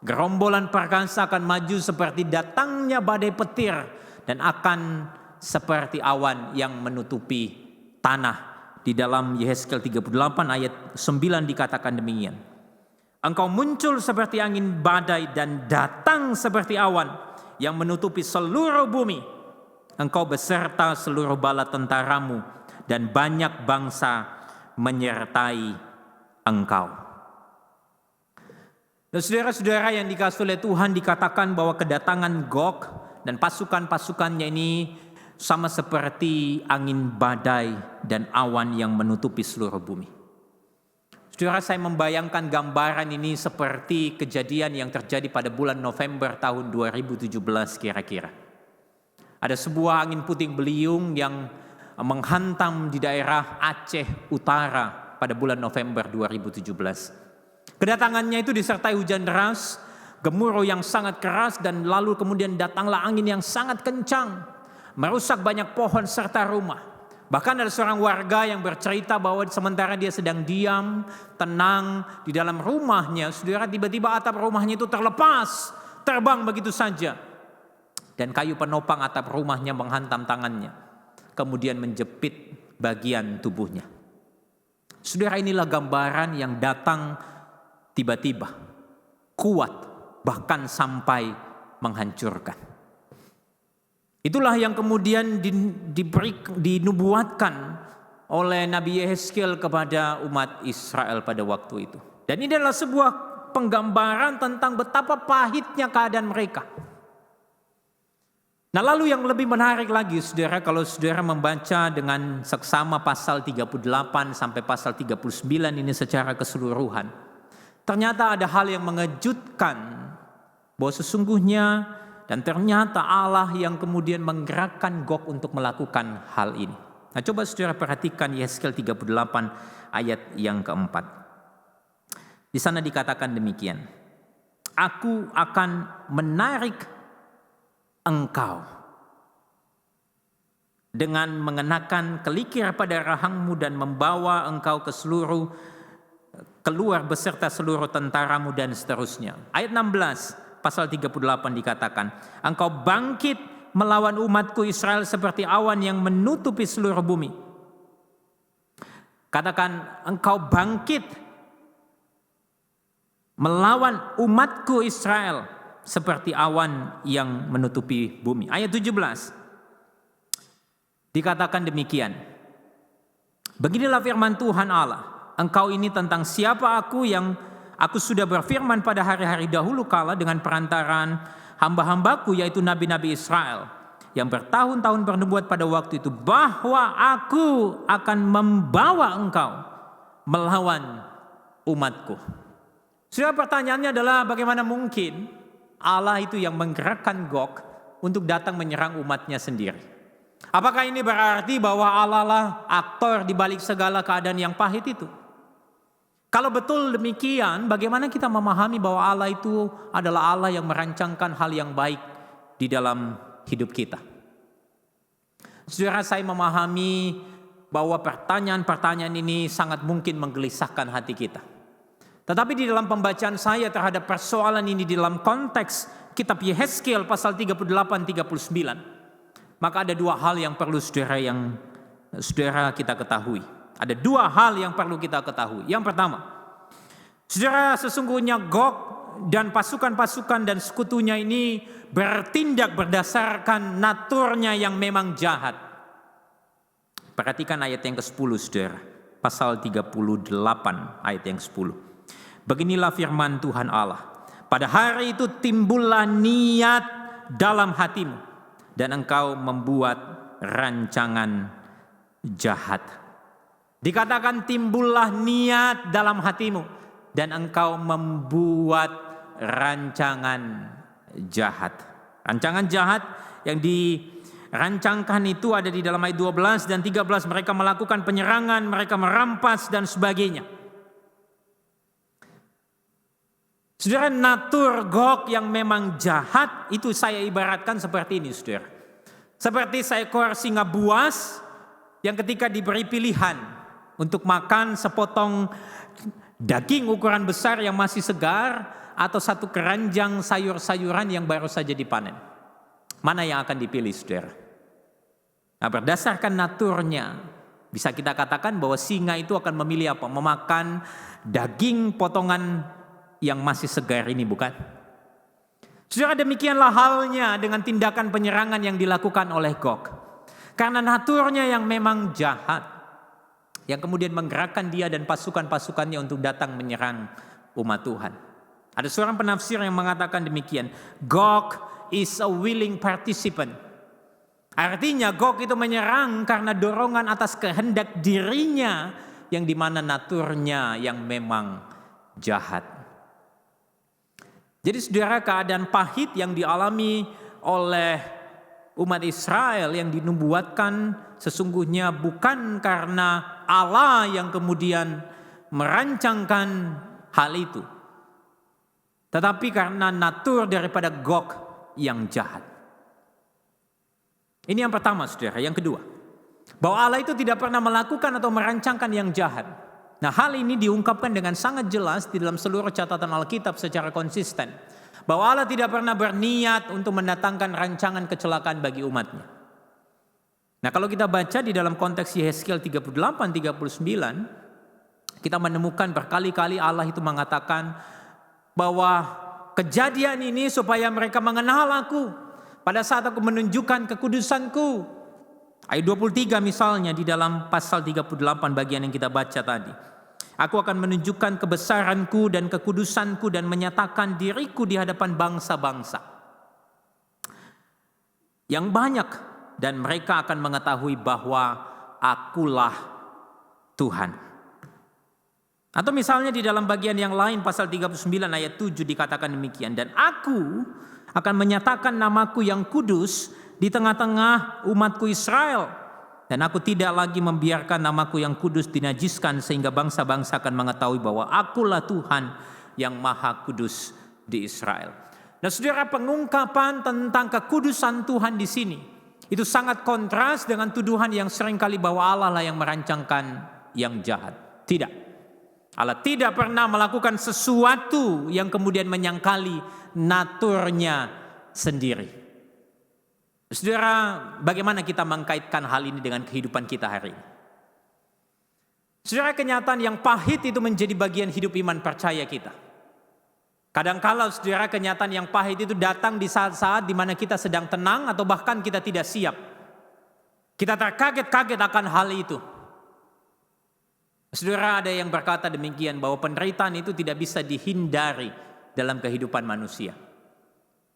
Gerombolan perkasa akan maju seperti datangnya badai petir dan akan seperti awan yang menutupi tanah. Di dalam Yehezkiel 38 ayat 9 dikatakan demikian. Engkau muncul seperti angin badai dan datang seperti awan yang menutupi seluruh bumi. Engkau beserta seluruh bala tentaramu dan banyak bangsa menyertai engkau. Dan saudara-saudara yang dikasihi oleh Tuhan, dikatakan bahwa kedatangan Gog dan pasukan-pasukannya ini sama seperti angin badai dan awan yang menutupi seluruh bumi. Saudara, saya membayangkan gambaran ini seperti kejadian yang terjadi pada bulan November tahun 2017 kira-kira. Ada sebuah angin puting beliung yang menghantam di daerah Aceh Utara pada bulan November 2017. Kedatangannya itu disertai hujan deras, gemuruh yang sangat keras, dan lalu kemudian datanglah angin yang sangat kencang, merusak banyak pohon serta rumah. Bahkan ada seorang warga yang bercerita bahwa sementara dia sedang diam, tenang di dalam rumahnya, saudara, tiba-tiba atap rumahnya itu terlepas, terbang begitu saja. Dan kayu penopang atap rumahnya menghantam tangannya, kemudian menjepit bagian tubuhnya. Saudara, inilah gambaran yang datang tiba-tiba, kuat, bahkan sampai menghancurkan. Itulah yang kemudian dinubuatkan oleh Nabi Yehezkiel kepada umat Israel pada waktu itu. Dan ini adalah sebuah penggambaran tentang betapa pahitnya keadaan mereka. Nah, lalu yang lebih menarik lagi, saudara, kalau saudara membaca dengan seksama pasal 38 sampai pasal 39 ini secara keseluruhan, ternyata ada hal yang mengejutkan, bahwa sesungguhnya dan ternyata Allah yang kemudian menggerakkan Gog untuk melakukan hal ini. Nah, coba saudara perhatikan Yehezkiel 38 ayat yang keempat. Di sana dikatakan demikian. Aku akan menarik engkau dengan mengenakan kelikir pada rahangmu dan membawa engkau keluar beserta seluruh tentaramu dan seterusnya. Ayat 16. Pasal 38 dikatakan, engkau bangkit melawan umatku Israel seperti awan yang menutupi seluruh bumi. Katakan, engkau bangkit melawan umatku Israel seperti awan yang menutupi bumi. Ayat 17 dikatakan demikian. Beginilah firman Tuhan Allah, engkau ini tentang siapa aku yang aku sudah berfirman pada hari-hari dahulu kala dengan perantaran hamba-hambaku, yaitu nabi-nabi Israel, yang bertahun-tahun bernubuat pada waktu itu, bahwa aku akan membawa engkau melawan umatku. Sudah, pertanyaannya adalah bagaimana mungkin Allah itu yang menggerakkan Gog untuk datang menyerang umatnya sendiri? Apakah ini berarti bahwa Allah lah aktor di balik segala keadaan yang pahit itu? Kalau betul demikian, bagaimana kita memahami bahwa Allah itu adalah Allah yang merancangkan hal yang baik di dalam hidup kita? Saudara, saya memahami bahwa pertanyaan-pertanyaan ini sangat mungkin menggelisahkan hati kita. Tetapi di dalam pembacaan saya terhadap persoalan ini di dalam konteks kitab Yehezkiel pasal 38-39, maka ada dua hal yang perlu saudara kita ketahui. Ada dua hal yang perlu kita ketahui. Yang pertama, saudara, sesungguhnya Gog dan pasukan-pasukan dan sekutunya ini bertindak berdasarkan naturnya yang memang jahat. Perhatikan ayat yang ke-10, saudara. Pasal 38 ayat yang 10. Beginilah firman Tuhan Allah. Pada hari itu timbullah niat dalam hatimu, dan engkau membuat rancangan jahat. Dikatakan timbullah niat dalam hatimu, dan engkau membuat rancangan jahat. Rancangan jahat yang dirancangkan itu ada di dalam ayat 12 dan 13. Mereka melakukan penyerangan, mereka merampas dan sebagainya. Saudara, natur Gog yang memang jahat itu saya ibaratkan seperti ini, saudara. Seperti seekor singa buas yang ketika diberi pilihan untuk makan sepotong daging ukuran besar yang masih segar atau satu keranjang sayur-sayuran yang baru saja dipanen. Mana yang akan dipilih, saudara? Nah, berdasarkan naturnya, bisa kita katakan bahwa singa itu akan memilih apa? Memakan daging potongan yang masih segar ini, bukan? Saudara, demikianlah halnya dengan tindakan penyerangan yang dilakukan oleh Gog. Karena naturnya yang memang jahat, yang kemudian menggerakkan dia dan pasukan-pasukannya untuk datang menyerang umat Tuhan. Ada seorang penafsir yang mengatakan demikian, Gog is a willing participant. Artinya Gog itu menyerang karena dorongan atas kehendak dirinya yang dimana naturnya yang memang jahat. Jadi saudara, keadaan pahit yang dialami oleh umat Israel yang dinubuatkan sesungguhnya bukan karena Allah yang kemudian merancangkan hal itu, tetapi karena natur daripada Gog yang jahat. Ini yang pertama, saudara. Yang kedua, bahwa Allah itu tidak pernah melakukan atau merancangkan yang jahat. Nah, hal ini diungkapkan dengan sangat jelas di dalam seluruh catatan Alkitab secara konsisten. Bahwa Allah tidak pernah berniat untuk mendatangkan rancangan kecelakaan bagi umatnya. Nah, kalau kita baca di dalam konteks Yehezkiel 38-39, kita menemukan berkali-kali Allah itu mengatakan bahwa kejadian ini supaya mereka mengenal aku pada saat aku menunjukkan kekudusanku. Ayat 23 misalnya di dalam pasal 38 bagian yang kita baca tadi. Aku akan menunjukkan kebesaranku dan kekudusanku dan menyatakan diriku di hadapan bangsa-bangsa yang banyak, dan mereka akan mengetahui bahwa akulah Tuhan. Atau misalnya di dalam bagian yang lain pasal 39 ayat 7 dikatakan demikian, dan aku akan menyatakan namaku yang kudus di tengah-tengah umatku Israel. Dan aku tidak lagi membiarkan namaku yang kudus dinajiskan sehingga bangsa-bangsa akan mengetahui bahwa akulah Tuhan yang maha kudus di Israel. Nah, saudara, pengungkapan tentang kekudusan Tuhan di sini itu sangat kontras dengan tuduhan yang seringkali bahwa Allah lah yang merancangkan yang jahat. Tidak. Allah tidak pernah melakukan sesuatu yang kemudian menyangkali naturnya sendiri. Saudara, bagaimana kita mengkaitkan hal ini dengan kehidupan kita hari ini? Saudara, kenyataan yang pahit itu menjadi bagian hidup iman percaya kita. Kadangkala saudara, kenyataan yang pahit itu datang di saat-saat di mana kita sedang tenang atau bahkan kita tidak siap. Kita terkaget-kaget akan hal itu. Saudara, ada yang berkata demikian bahwa penderitaan itu tidak bisa dihindari dalam kehidupan manusia.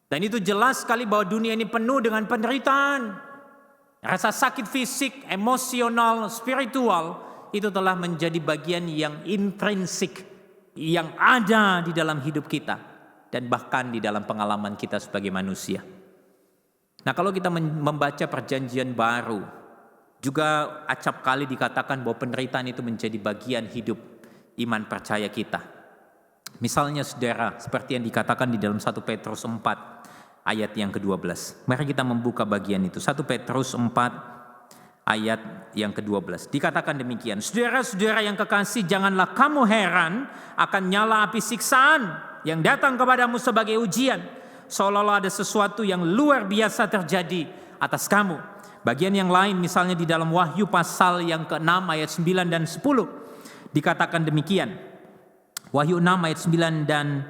Dan itu jelas sekali bahwa dunia ini penuh dengan penderitaan. Rasa sakit fisik, emosional, spiritual itu telah menjadi bagian yang intrinsik yang ada di dalam hidup kita dan bahkan di dalam pengalaman kita sebagai manusia. Nah, kalau kita membaca perjanjian baru, juga acap kali dikatakan bahwa penderitaan itu menjadi bagian hidup iman percaya kita. Misalnya saudara, seperti yang dikatakan di dalam 1 Petrus 4 ayat yang ke-12. Mari kita membuka bagian itu. 1 Petrus 4 ayat yang ke-12. Dikatakan demikian. Saudara-saudara yang kekasih, janganlah kamu heran akan nyala api siksaan yang datang kepadamu sebagai ujian. Seolah-olah ada sesuatu yang luar biasa terjadi atas kamu. Bagian yang lain misalnya di dalam Wahyu pasal yang ke-6 ayat 9 dan 10 dikatakan demikian. Wahyu 6 ayat 9 dan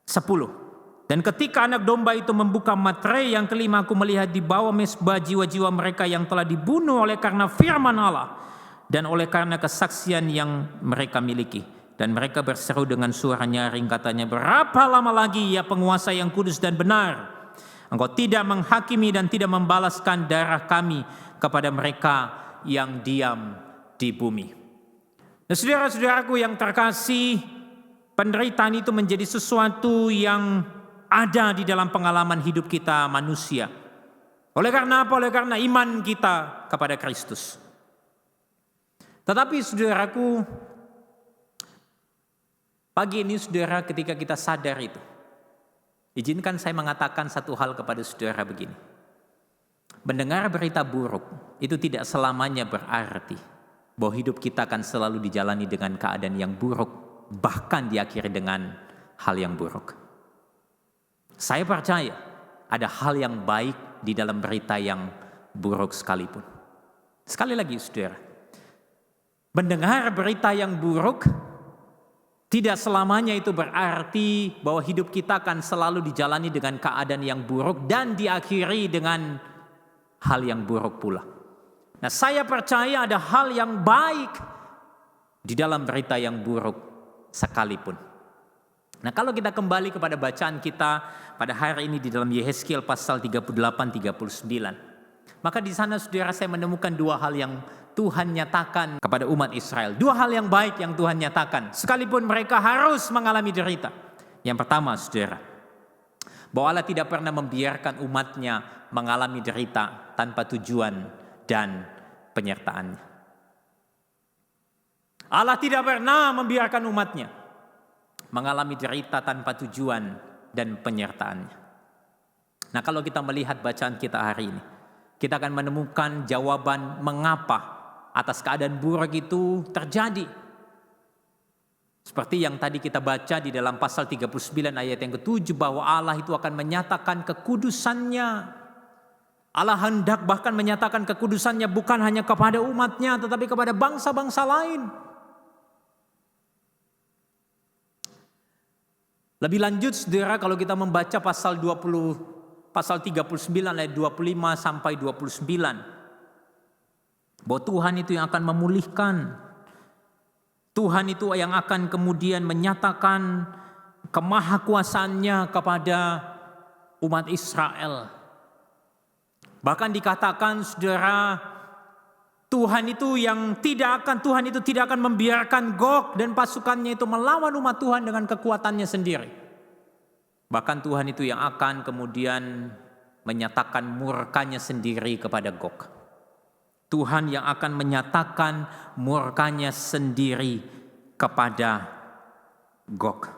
10. Dan ketika anak domba itu membuka materai yang kelima, aku melihat di bawah mezbah jiwa-jiwa mereka yang telah dibunuh oleh karena firman Allah dan oleh karena kesaksian yang mereka miliki. Dan mereka berseru dengan suara nyaring, katanya, berapa lama lagi ya penguasa yang kudus dan benar, Engkau tidak menghakimi dan tidak membalaskan darah kami kepada mereka yang diam di bumi. Nah, saudara-saudaraku yang terkasih, penderitaan itu menjadi sesuatu yang ada di dalam pengalaman hidup kita manusia. Oleh karena apa? Oleh karena iman kita kepada Kristus. Tetapi saudaraku, pagi ini saudara, ketika kita sadar itu, izinkan saya mengatakan satu hal kepada saudara begini. Mendengar berita buruk itu tidak selamanya berarti bahwa hidup kita akan selalu dijalani dengan keadaan yang buruk, bahkan diakhiri dengan hal yang buruk. Saya percaya ada hal yang baik di dalam berita yang buruk sekalipun. Sekali lagi saudara, mendengar berita yang buruk tidak selamanya itu berarti bahwa hidup kita akan selalu dijalani dengan keadaan yang buruk dan diakhiri dengan hal yang buruk pula. Nah, saya percaya ada hal yang baik di dalam berita yang buruk sekalipun. Nah, kalau kita kembali kepada bacaan kita pada hari ini di dalam Yehezkiel pasal 38-39, maka di sana saudara saya menemukan dua hal yang Tuhan nyatakan kepada umat Israel. Dua hal yang baik yang Tuhan nyatakan, sekalipun mereka harus mengalami derita. Yang pertama saudara, bahwa Allah tidak pernah membiarkan umatnya mengalami derita tanpa tujuan dan penyertaannya. Allah tidak pernah membiarkan umatnya mengalami derita tanpa tujuan dan penyertaannya. Nah, kalau kita melihat bacaan kita hari ini, kita akan menemukan jawaban mengapa atas keadaan buruk itu terjadi. Seperti yang tadi kita baca di dalam pasal 39 ayat yang ke-7, bahwa Allah itu akan menyatakan kekudusannya. Allah hendak bahkan menyatakan kekudusannya bukan hanya kepada umatnya, tetapi kepada bangsa-bangsa lain. Lebih lanjut saudara, kalau kita membaca pasal 39 ayat 25 sampai 29, bahwa Tuhan itu yang akan memulihkan. Tuhan itu yang akan kemudian menyatakan kemahakuasaannya kepada umat Israel. Bahkan dikatakan saudara, Tuhan itu tidak akan membiarkan Gog dan pasukannya itu melawan umat Tuhan dengan kekuatannya sendiri. Bahkan Tuhan itu yang akan kemudian menyatakan murkanya sendiri kepada Gog. Tuhan yang akan menyatakan murkanya sendiri kepada Gog.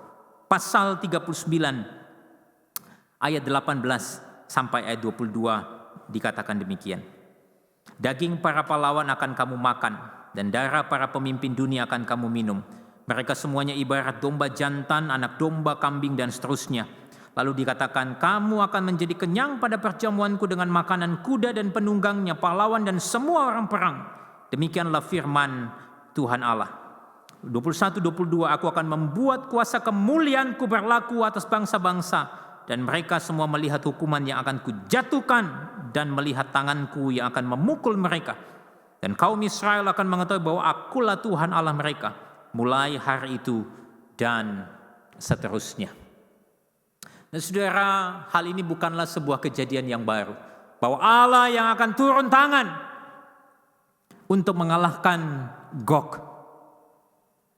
Pasal 39 ayat 18 sampai ayat 22 dikatakan demikian. Daging para pahlawan akan kamu makan, dan darah para pemimpin dunia akan kamu minum. Mereka semuanya ibarat domba jantan, anak domba, kambing, dan seterusnya. Lalu dikatakan, kamu akan menjadi kenyang pada perjamuanku dengan makanan kuda dan penunggangnya, pahlawan dan semua orang perang. Demikianlah firman Tuhan Allah. 21-22, aku akan membuat kuasa kemuliaanku berlaku atas bangsa-bangsa, dan mereka semua melihat hukuman yang akan kujatuhkan, dan melihat tanganku yang akan memukul mereka. Dan kaum Israel akan mengetahui bahwa akulah Tuhan Allah mereka, mulai hari itu dan seterusnya. Dan saudara, hal ini bukanlah sebuah kejadian yang baru, bahwa Allah yang akan turun tangan untuk mengalahkan Gog.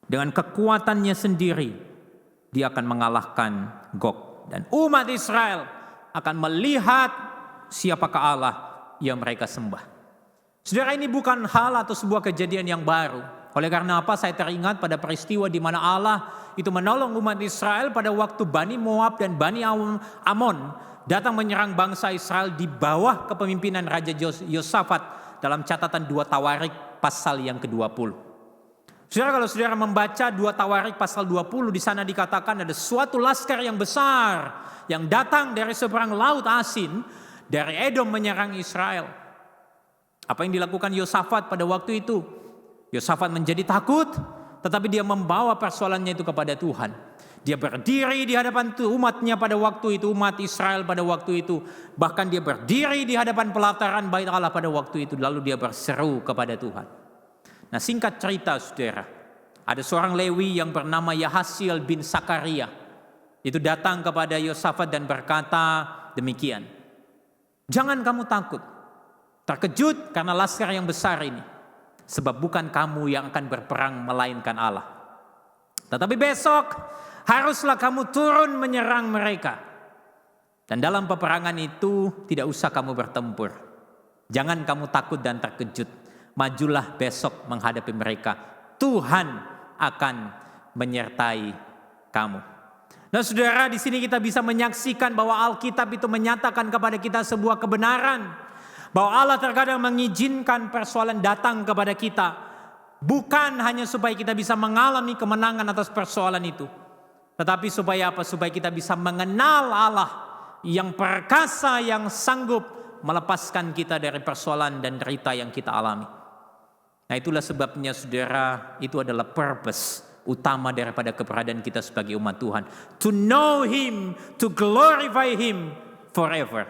Dengan kekuatannya sendiri, dia akan mengalahkan Gog. Dan umat Israel akan melihat siapakah Allah yang mereka sembah. Saudara, ini bukan hal atau sebuah kejadian yang baru. Oleh karena apa, saya teringat pada peristiwa di mana Allah itu menolong umat Israel pada waktu Bani Moab dan Bani Amon datang menyerang bangsa Israel di bawah kepemimpinan Raja Yosafat dalam catatan 2 Tawarik pasal yang ke-20. Saudara, kalau saudara membaca 2 Tawarik pasal 20, di sana dikatakan ada suatu laskar yang besar yang datang dari seberang laut Asin, dari Edom menyerang Israel. Apa yang dilakukan Yosafat pada waktu itu? Yosafat menjadi takut, tetapi dia membawa persoalannya itu kepada Tuhan. Dia berdiri di hadapan umatnya pada waktu itu, umat Israel pada waktu itu. Bahkan dia berdiri di hadapan pelataran bait Allah pada waktu itu. Lalu dia berseru kepada Tuhan. Nah, singkat cerita saudara, ada seorang Lewi yang bernama Yahasiel bin Sakaria. Itu datang kepada Yosafat dan berkata demikian. Jangan kamu takut, terkejut karena laskar yang besar ini. Sebab bukan kamu yang akan berperang melainkan Allah. Tetapi besok haruslah kamu turun menyerang mereka. Dan dalam peperangan itu tidak usah kamu bertempur. Jangan kamu takut dan terkejut. Majulah besok menghadapi mereka. Tuhan akan menyertai kamu. Nah saudara, di sini kita bisa menyaksikan bahwa Alkitab itu menyatakan kepada kita sebuah kebenaran. Bahwa Allah terkadang mengizinkan persoalan datang kepada kita. Bukan hanya supaya kita bisa mengalami kemenangan atas persoalan itu. Tetapi supaya apa? Supaya kita bisa mengenal Allah yang perkasa, yang sanggup melepaskan kita dari persoalan dan derita yang kita alami. Nah itulah sebabnya saudara, itu adalah purpose utama daripada keberadaan kita sebagai umat Tuhan. To know Him, to glorify Him forever.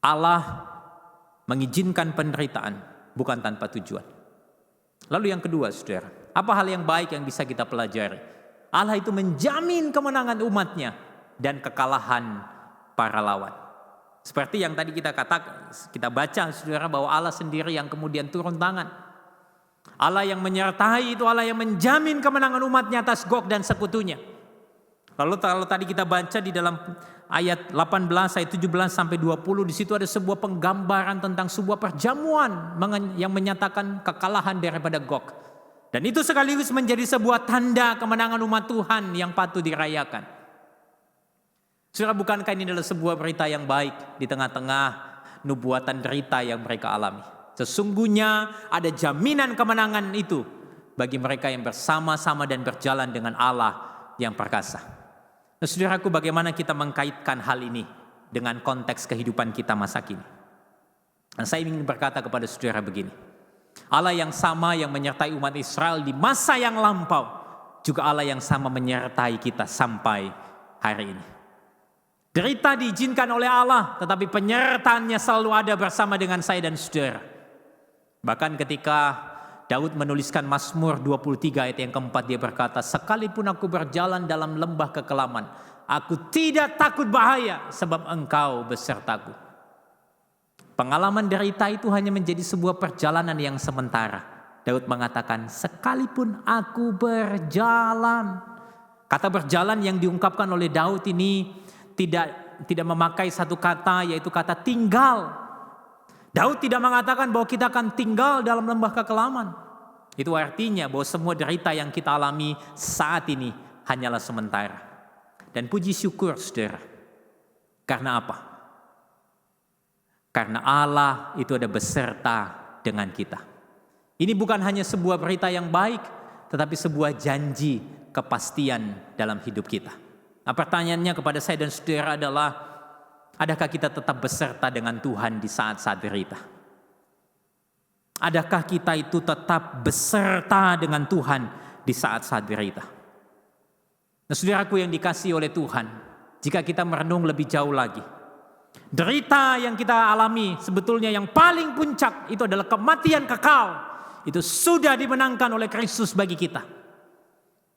Allah mengizinkan penderitaan bukan tanpa tujuan. Lalu yang kedua saudara, apa hal yang baik yang bisa kita pelajari? Allah itu menjamin kemenangan umatnya dan kekalahan para lawan. Seperti yang tadi kita baca saudara, bahwa Allah sendiri yang kemudian turun tangan. Allah yang menyertai itu Allah yang menjamin kemenangan umatnya atas Gog dan sekutunya. Lalu kalau tadi kita baca di dalam ayat 18, ayat 17 sampai 20, di situ ada sebuah penggambaran tentang sebuah perjamuan yang menyatakan kekalahan daripada Gog. Dan itu sekaligus menjadi sebuah tanda kemenangan umat Tuhan yang patut dirayakan. Saudara, bukankah ini adalah sebuah berita yang baik di tengah-tengah nubuatan derita yang mereka alami? Sesungguhnya ada jaminan kemenangan itu bagi mereka yang bersama-sama dan berjalan dengan Allah yang perkasa. Nah, saudaraku, bagaimana kita mengkaitkan hal ini dengan konteks kehidupan kita masa kini? Dan saya ingin berkata kepada saudara begini. Allah yang sama yang menyertai umat Israel di masa yang lampau, juga Allah yang sama menyertai kita sampai hari ini. Derita diizinkan oleh Allah, tetapi penyertaannya selalu ada bersama dengan saya dan saudara. Bahkan ketika Daud menuliskan Mazmur 23 ayat yang keempat, dia berkata, sekalipun aku berjalan dalam lembah kekelaman, aku tidak takut bahaya sebab Engkau besertaku. Pengalaman derita itu hanya menjadi sebuah perjalanan yang sementara. Daud mengatakan, sekalipun aku berjalan. Kata berjalan yang diungkapkan oleh Daud ini tidak memakai satu kata, yaitu kata tinggal. Daud tidak mengatakan bahwa kita akan tinggal dalam lembah kekelaman. Itu artinya bahwa semua derita yang kita alami saat ini hanyalah sementara. Dan puji syukur saudara. Karena apa? Karena Allah itu ada beserta dengan kita. Ini bukan hanya sebuah berita yang baik, tetapi sebuah janji kepastian dalam hidup kita. Nah, pertanyaannya kepada saya dan saudara adalah, adakah kita tetap beserta dengan Tuhan di saat-saat derita? Adakah kita itu tetap beserta dengan Tuhan di saat-saat derita? Nah, saudaraku yang dikasihi oleh Tuhan, jika kita merenung lebih jauh lagi, derita yang kita alami sebetulnya yang paling puncak itu adalah kematian kekal. Itu sudah dimenangkan oleh Kristus bagi kita.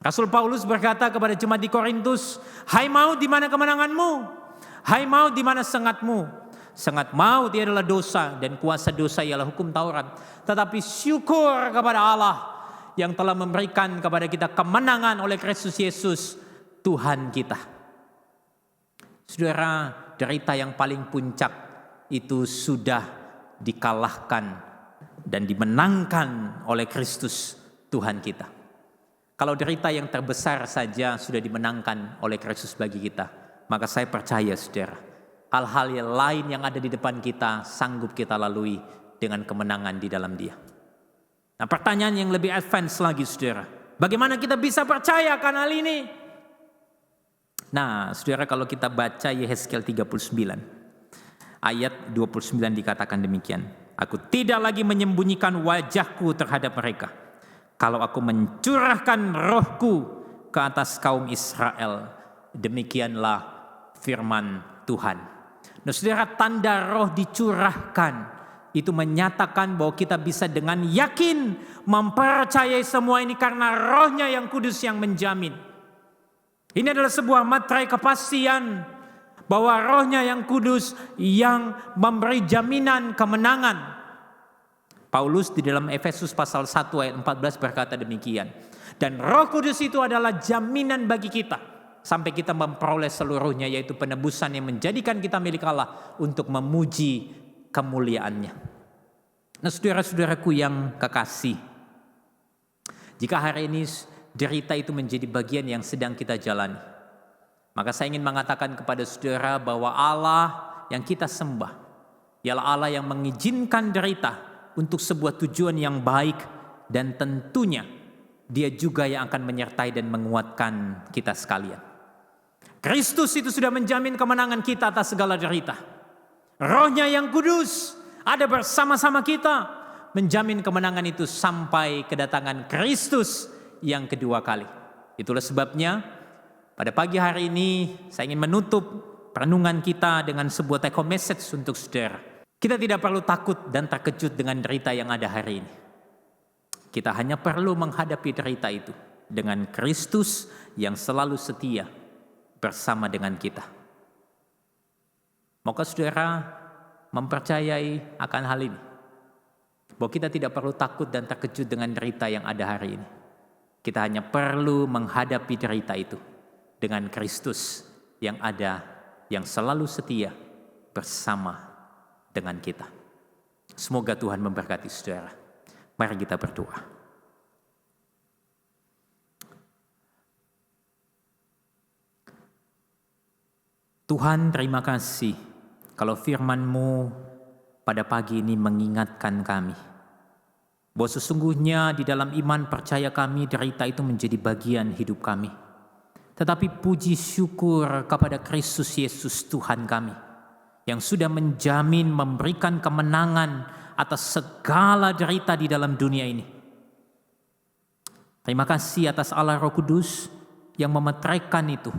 Rasul Paulus berkata kepada jemaat di Korintus, hai maut, di mana kemenanganmu? Hai maut, di mana sengatmu? Sengat maut ia adalah dosa, dan kuasa dosa ialah hukum Taurat. Tetapi syukur kepada Allah yang telah memberikan kepada kita kemenangan oleh Kristus Yesus, Tuhan kita. Saudara, derita yang paling puncak itu sudah dikalahkan dan dimenangkan oleh Kristus Tuhan kita. Kalau derita yang terbesar saja sudah dimenangkan oleh Kristus bagi kita, maka saya percaya saudara, hal-hal yang lain yang ada di depan kita sanggup kita lalui dengan kemenangan di dalam Dia. Nah, pertanyaan yang lebih advance lagi saudara, bagaimana kita bisa percaya akan hal ini? Nah, saudara, kalau kita baca Yehezkiel 39, ayat 29 dikatakan demikian. Aku tidak lagi menyembunyikan wajahku terhadap mereka. Kalau aku mencurahkan rohku ke atas kaum Israel, demikianlah firman Tuhan. Nah, saudara, tanda roh dicurahkan itu menyatakan bahwa kita bisa dengan yakin mempercayai semua ini karena rohnya yang kudus yang menjamin. Ini adalah sebuah materai kepastian bahwa rohnya yang kudus yang memberi jaminan kemenangan. Paulus di dalam Efesus pasal 1 ayat 14 berkata demikian. Dan roh kudus itu adalah jaminan bagi kita sampai kita memperoleh seluruhnya, yaitu penebusan yang menjadikan kita milik Allah untuk memuji kemuliaannya. Nah, saudara-saudaraku yang kekasih, jika hari ini derita itu menjadi bagian yang sedang kita jalani, maka saya ingin mengatakan kepada saudara bahwa Allah yang kita sembah ialah Allah yang mengizinkan derita untuk sebuah tujuan yang baik, dan tentunya Dia juga yang akan menyertai dan menguatkan kita sekalian. Kristus itu sudah menjamin kemenangan kita atas segala derita. Rohnya yang kudus ada bersama-sama kita, menjamin kemenangan itu sampai kedatangan Kristus yang kedua kali. Itulah sebabnya pada pagi hari ini saya ingin menutup perenungan kita dengan sebuah take home message untuk saudara. Kita tidak perlu takut dan terkejut dengan derita yang ada hari ini. Kita hanya perlu menghadapi derita itu dengan Kristus yang selalu setia bersama dengan kita. Maukah saudara mempercayai akan hal ini? Bahwa kita tidak perlu takut dan terkejut dengan derita yang ada hari ini. Kita hanya perlu menghadapi derita itu dengan Kristus yang ada, yang selalu setia bersama dengan kita. Semoga Tuhan memberkati saudara. Mari kita berdoa. Tuhan, terima kasih kalau firman-Mu pada pagi ini mengingatkan kami bahwa sesungguhnya di dalam iman percaya kami derita itu menjadi bagian hidup kami. Tetapi puji syukur kepada Kristus Yesus Tuhan kami yang sudah menjamin memberikan kemenangan atas segala derita di dalam dunia ini. Terima kasih atas Allah Roh Kudus yang memeteraikan itu,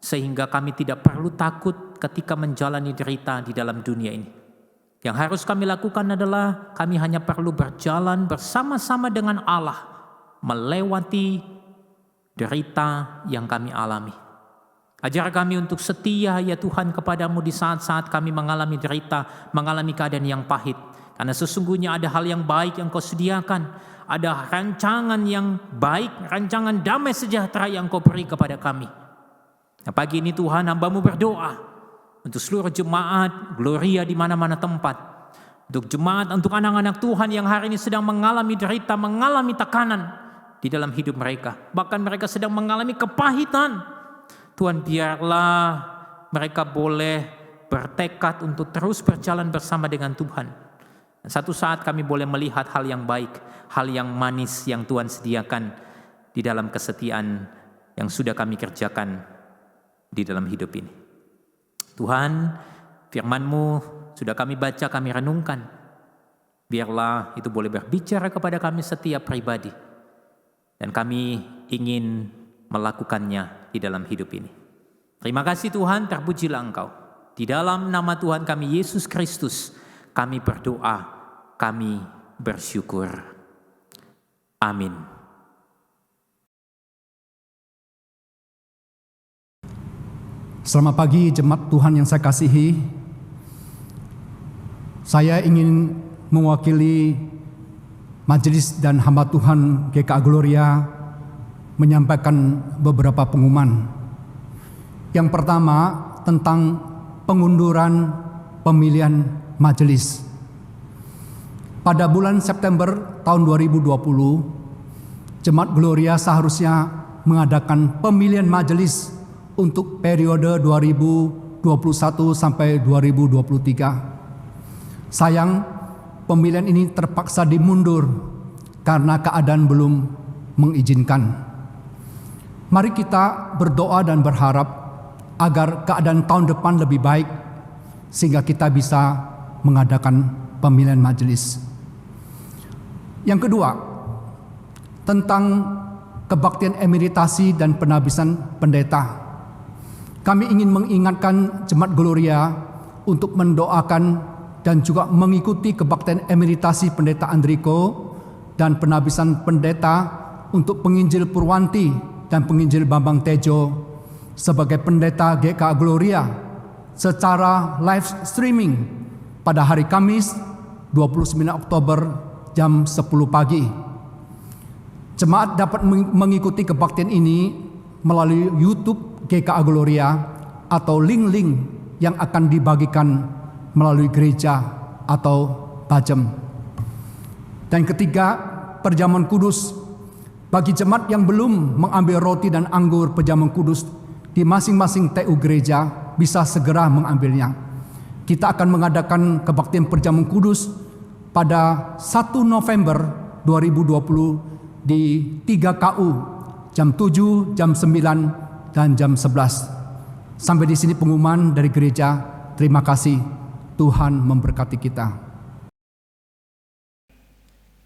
sehingga kami tidak perlu takut ketika menjalani derita di dalam dunia ini. Yang harus kami lakukan adalah kami hanya perlu berjalan bersama-sama dengan Allah melewati derita yang kami alami. Ajar kami untuk setia ya Tuhan kepadamu di saat-saat kami mengalami derita, mengalami keadaan yang pahit. Karena sesungguhnya ada hal yang baik yang Kau sediakan. Ada rancangan yang baik, rancangan damai sejahtera yang Kau beri kepada kami. Nah, pagi ini Tuhan, hamba-Mu berdoa untuk seluruh jemaat Gloria di mana-mana tempat. Untuk jemaat, untuk anak-anak Tuhan yang hari ini sedang mengalami derita, mengalami tekanan di dalam hidup mereka. Bahkan mereka sedang mengalami kepahitan. Tuhan, biarlah mereka boleh bertekad untuk terus berjalan bersama dengan Tuhan. Satu saat kami boleh melihat hal yang baik, hal yang manis yang Tuhan sediakan di dalam kesetiaan yang sudah kami kerjakan di dalam hidup ini. Tuhan, firman-Mu sudah kami baca, kami renungkan. Biarlah itu boleh berbicara kepada kami setiap pribadi. Dan kami ingin melakukannya di dalam hidup ini. Terima kasih Tuhan, terpujilah Engkau. Di dalam nama Tuhan kami Yesus Kristus, kami berdoa, kami bersyukur. Amin. Selamat pagi jemaat Tuhan yang saya kasihi. Saya ingin mewakili majelis dan hamba Tuhan GKA Gloria menyampaikan beberapa pengumuman. Yang pertama tentang pengunduran pemilihan majelis. Pada bulan September tahun 2020, Jemaat Gloria seharusnya mengadakan pemilihan majelis untuk periode 2021 sampai 2023. Sayang, pemilihan ini terpaksa dimundur karena keadaan belum mengizinkan. Mari kita berdoa dan berharap agar keadaan tahun depan lebih baik sehingga kita bisa mengadakan pemilihan majelis. Yang kedua, tentang kebaktian emeritasi dan penabisan pendeta. Kami ingin mengingatkan Jemaat Gloria untuk mendoakan dan juga mengikuti kebaktian emeritasi Pendeta Andriko dan penabisan pendeta untuk penginjil Purwanti dan penginjil Bambang Tejo sebagai pendeta GKA Gloria secara live streaming pada hari Kamis 29 Oktober jam 10 pagi. Jemaat dapat mengikuti kebaktian ini melalui YouTube GKA Gloria atau link-link yang akan dibagikan melalui gereja atau Bajem. Dan ketiga, perjamuan kudus. Bagi jemaat yang belum mengambil roti dan anggur perjamuan kudus di masing-masing TU gereja bisa segera mengambilnya. Kita akan mengadakan kebaktian perjamuan kudus pada 1 November 2020 di 3 KU jam 7, jam 9, dan jam 11. Sampai di sini pengumuman dari gereja. Terima kasih. Tuhan memberkati kita.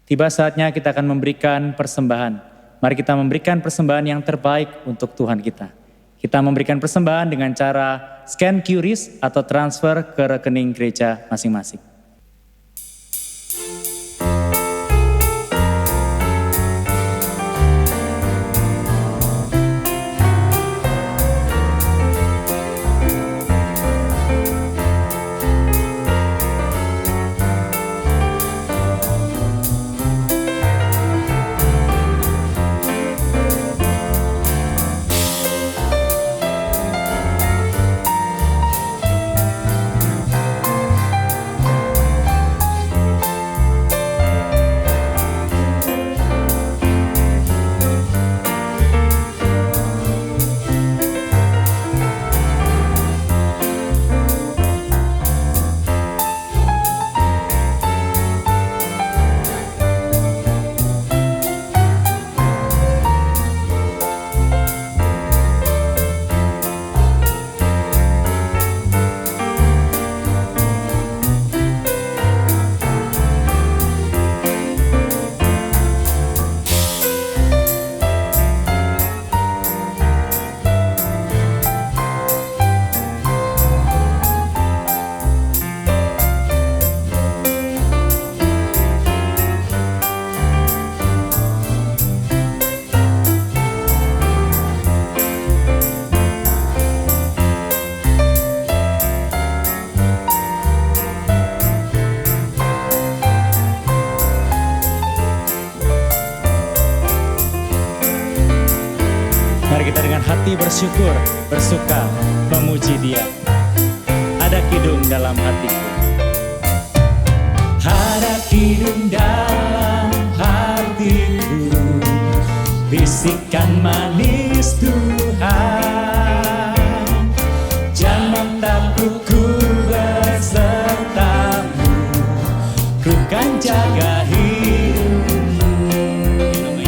Tiba saatnya kita akan memberikan persembahan. Mari kita memberikan persembahan yang terbaik untuk Tuhan kita. Kita memberikan persembahan dengan cara scan QRIS atau transfer ke rekening gereja masing-masing. Mari kita dengan hati bersyukur, bersuka, memuji Dia. Ada kidung dalam hatiku. Ada kidung dalam hatiku, bisikan manis Tuhan. Jangan takut, ku bersertamu, ku kan jaga hidupmu.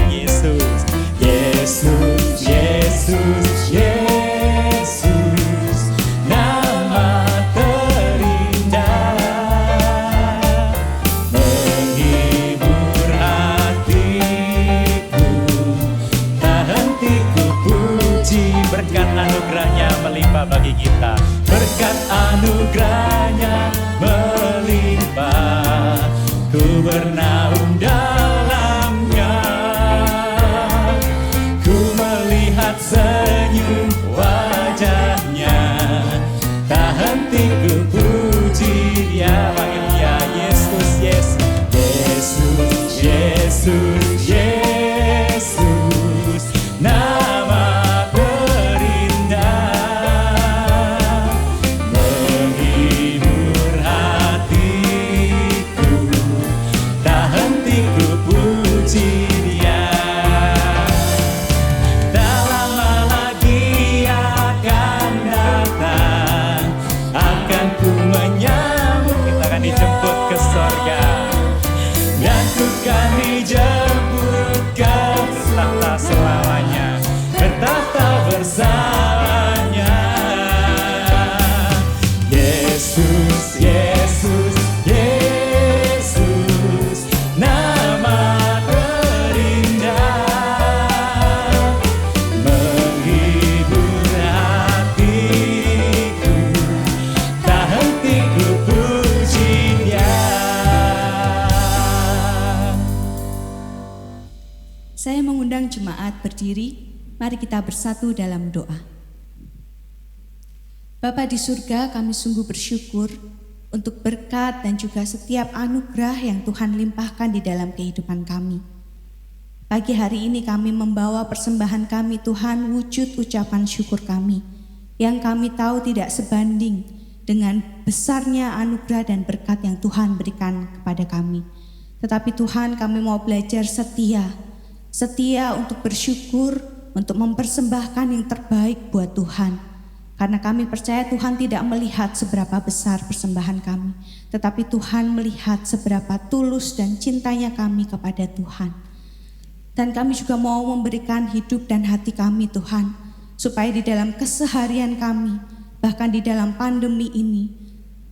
Yesus, Yesus, Yesus, Yesus, nama terindah, menghibur hatiku, tak henti ku puji. Berkat anugerahnya melimpah bagi kita, berkat anugerahnya melimpah, ku bernaung dalamnya. Senyum wajahnya, tak henti ku puji Dia. Panggil Dia, Yesus, Yesus, Yesus, Yesus, nama terindah, menghibur hatiku, tak henti ku puji Dia. Dijemput ke sorga, dan ku kan dijemput ke bertahta selamanya, bertahta bersamanya. Yesus, Yesus, Yesus, nama terindah, menghibur hatiku, tak henti ku puji Dia. Saya mengundang jemaat berdiri, mari kita bersatu dalam doa. Bapa di surga, kami sungguh bersyukur untuk berkat dan juga setiap anugerah yang Tuhan limpahkan di dalam kehidupan kami. Pagi hari ini kami membawa persembahan kami Tuhan, wujud ucapan syukur kami, yang kami tahu tidak sebanding dengan besarnya anugerah dan berkat yang Tuhan berikan kepada kami. Tetapi Tuhan, kami mau belajar setia untuk bersyukur, untuk mempersembahkan yang terbaik buat Tuhan. Karena kami percaya Tuhan tidak melihat seberapa besar persembahan kami, tetapi Tuhan melihat seberapa tulus dan cintanya kami kepada Tuhan. Dan kami juga mau memberikan hidup dan hati kami Tuhan, supaya di dalam keseharian kami, bahkan di dalam pandemi ini,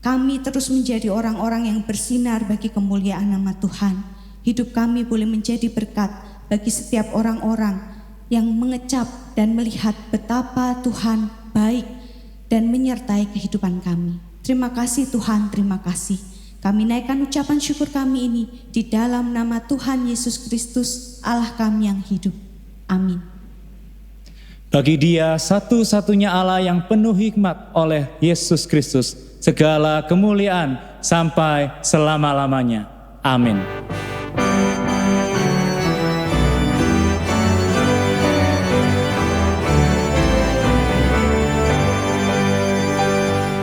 kami terus menjadi orang-orang yang bersinar bagi kemuliaan nama Tuhan. Hidup kami boleh menjadi berkat bagi setiap orang-orang yang mengecap dan melihat betapa Tuhan baik dan menyertai kehidupan kami. Terima kasih Tuhan, terima kasih. Kami naikkan ucapan syukur kami ini di dalam nama Tuhan Yesus Kristus, Allah kami yang hidup. Amin. Bagi Dia satu-satunya Allah yang penuh hikmat oleh Yesus Kristus, segala kemuliaan sampai selama-lamanya. Amin.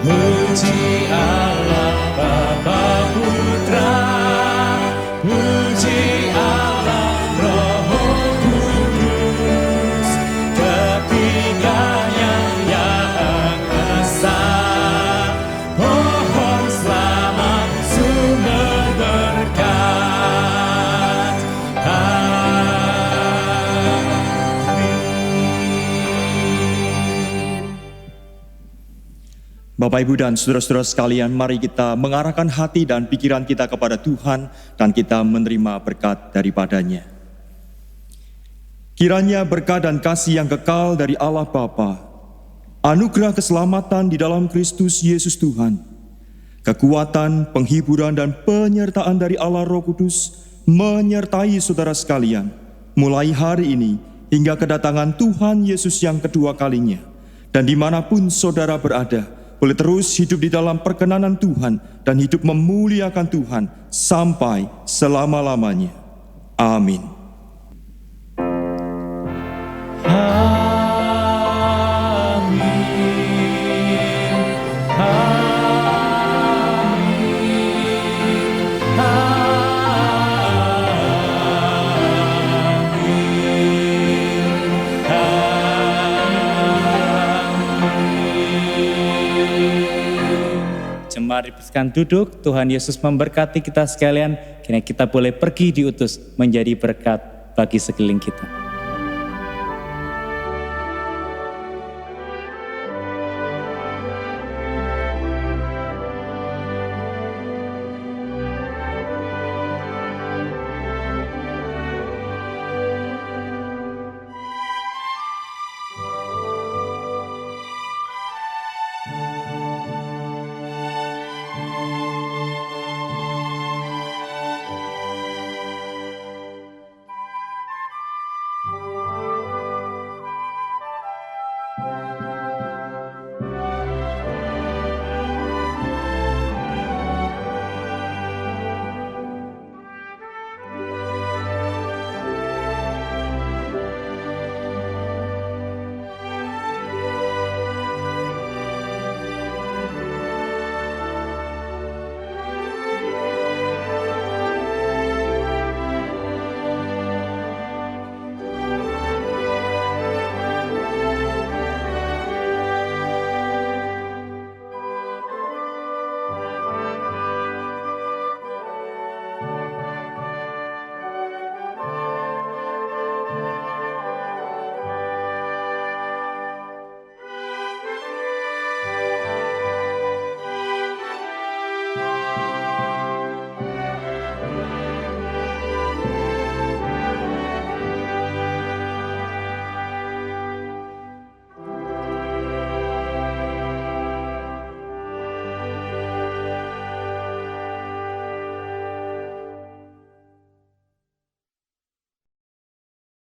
Puji Allah Bapa Putra, puji Allah Roh Kudus, ketiganya yang esa, pohon selamat sumber berkat. Bapak, Ibu, dan saudara-saudara sekalian, mari kita mengarahkan hati dan pikiran kita kepada Tuhan dan kita menerima berkat daripadanya. Kiranya berkat dan kasih yang kekal dari Allah Bapa, anugerah keselamatan di dalam Kristus Yesus Tuhan, kekuatan, penghiburan, dan penyertaan dari Allah Roh Kudus menyertai saudara sekalian, mulai hari ini hingga kedatangan Tuhan Yesus yang kedua kalinya, dan dimanapun saudara berada, boleh terus hidup di dalam perkenanan Tuhan dan hidup memuliakan Tuhan sampai selama-lamanya. Amin. Mari silakan duduk. Tuhan Yesus memberkati kita sekalian. Kini kita boleh pergi diutus menjadi berkat bagi sekeliling kita.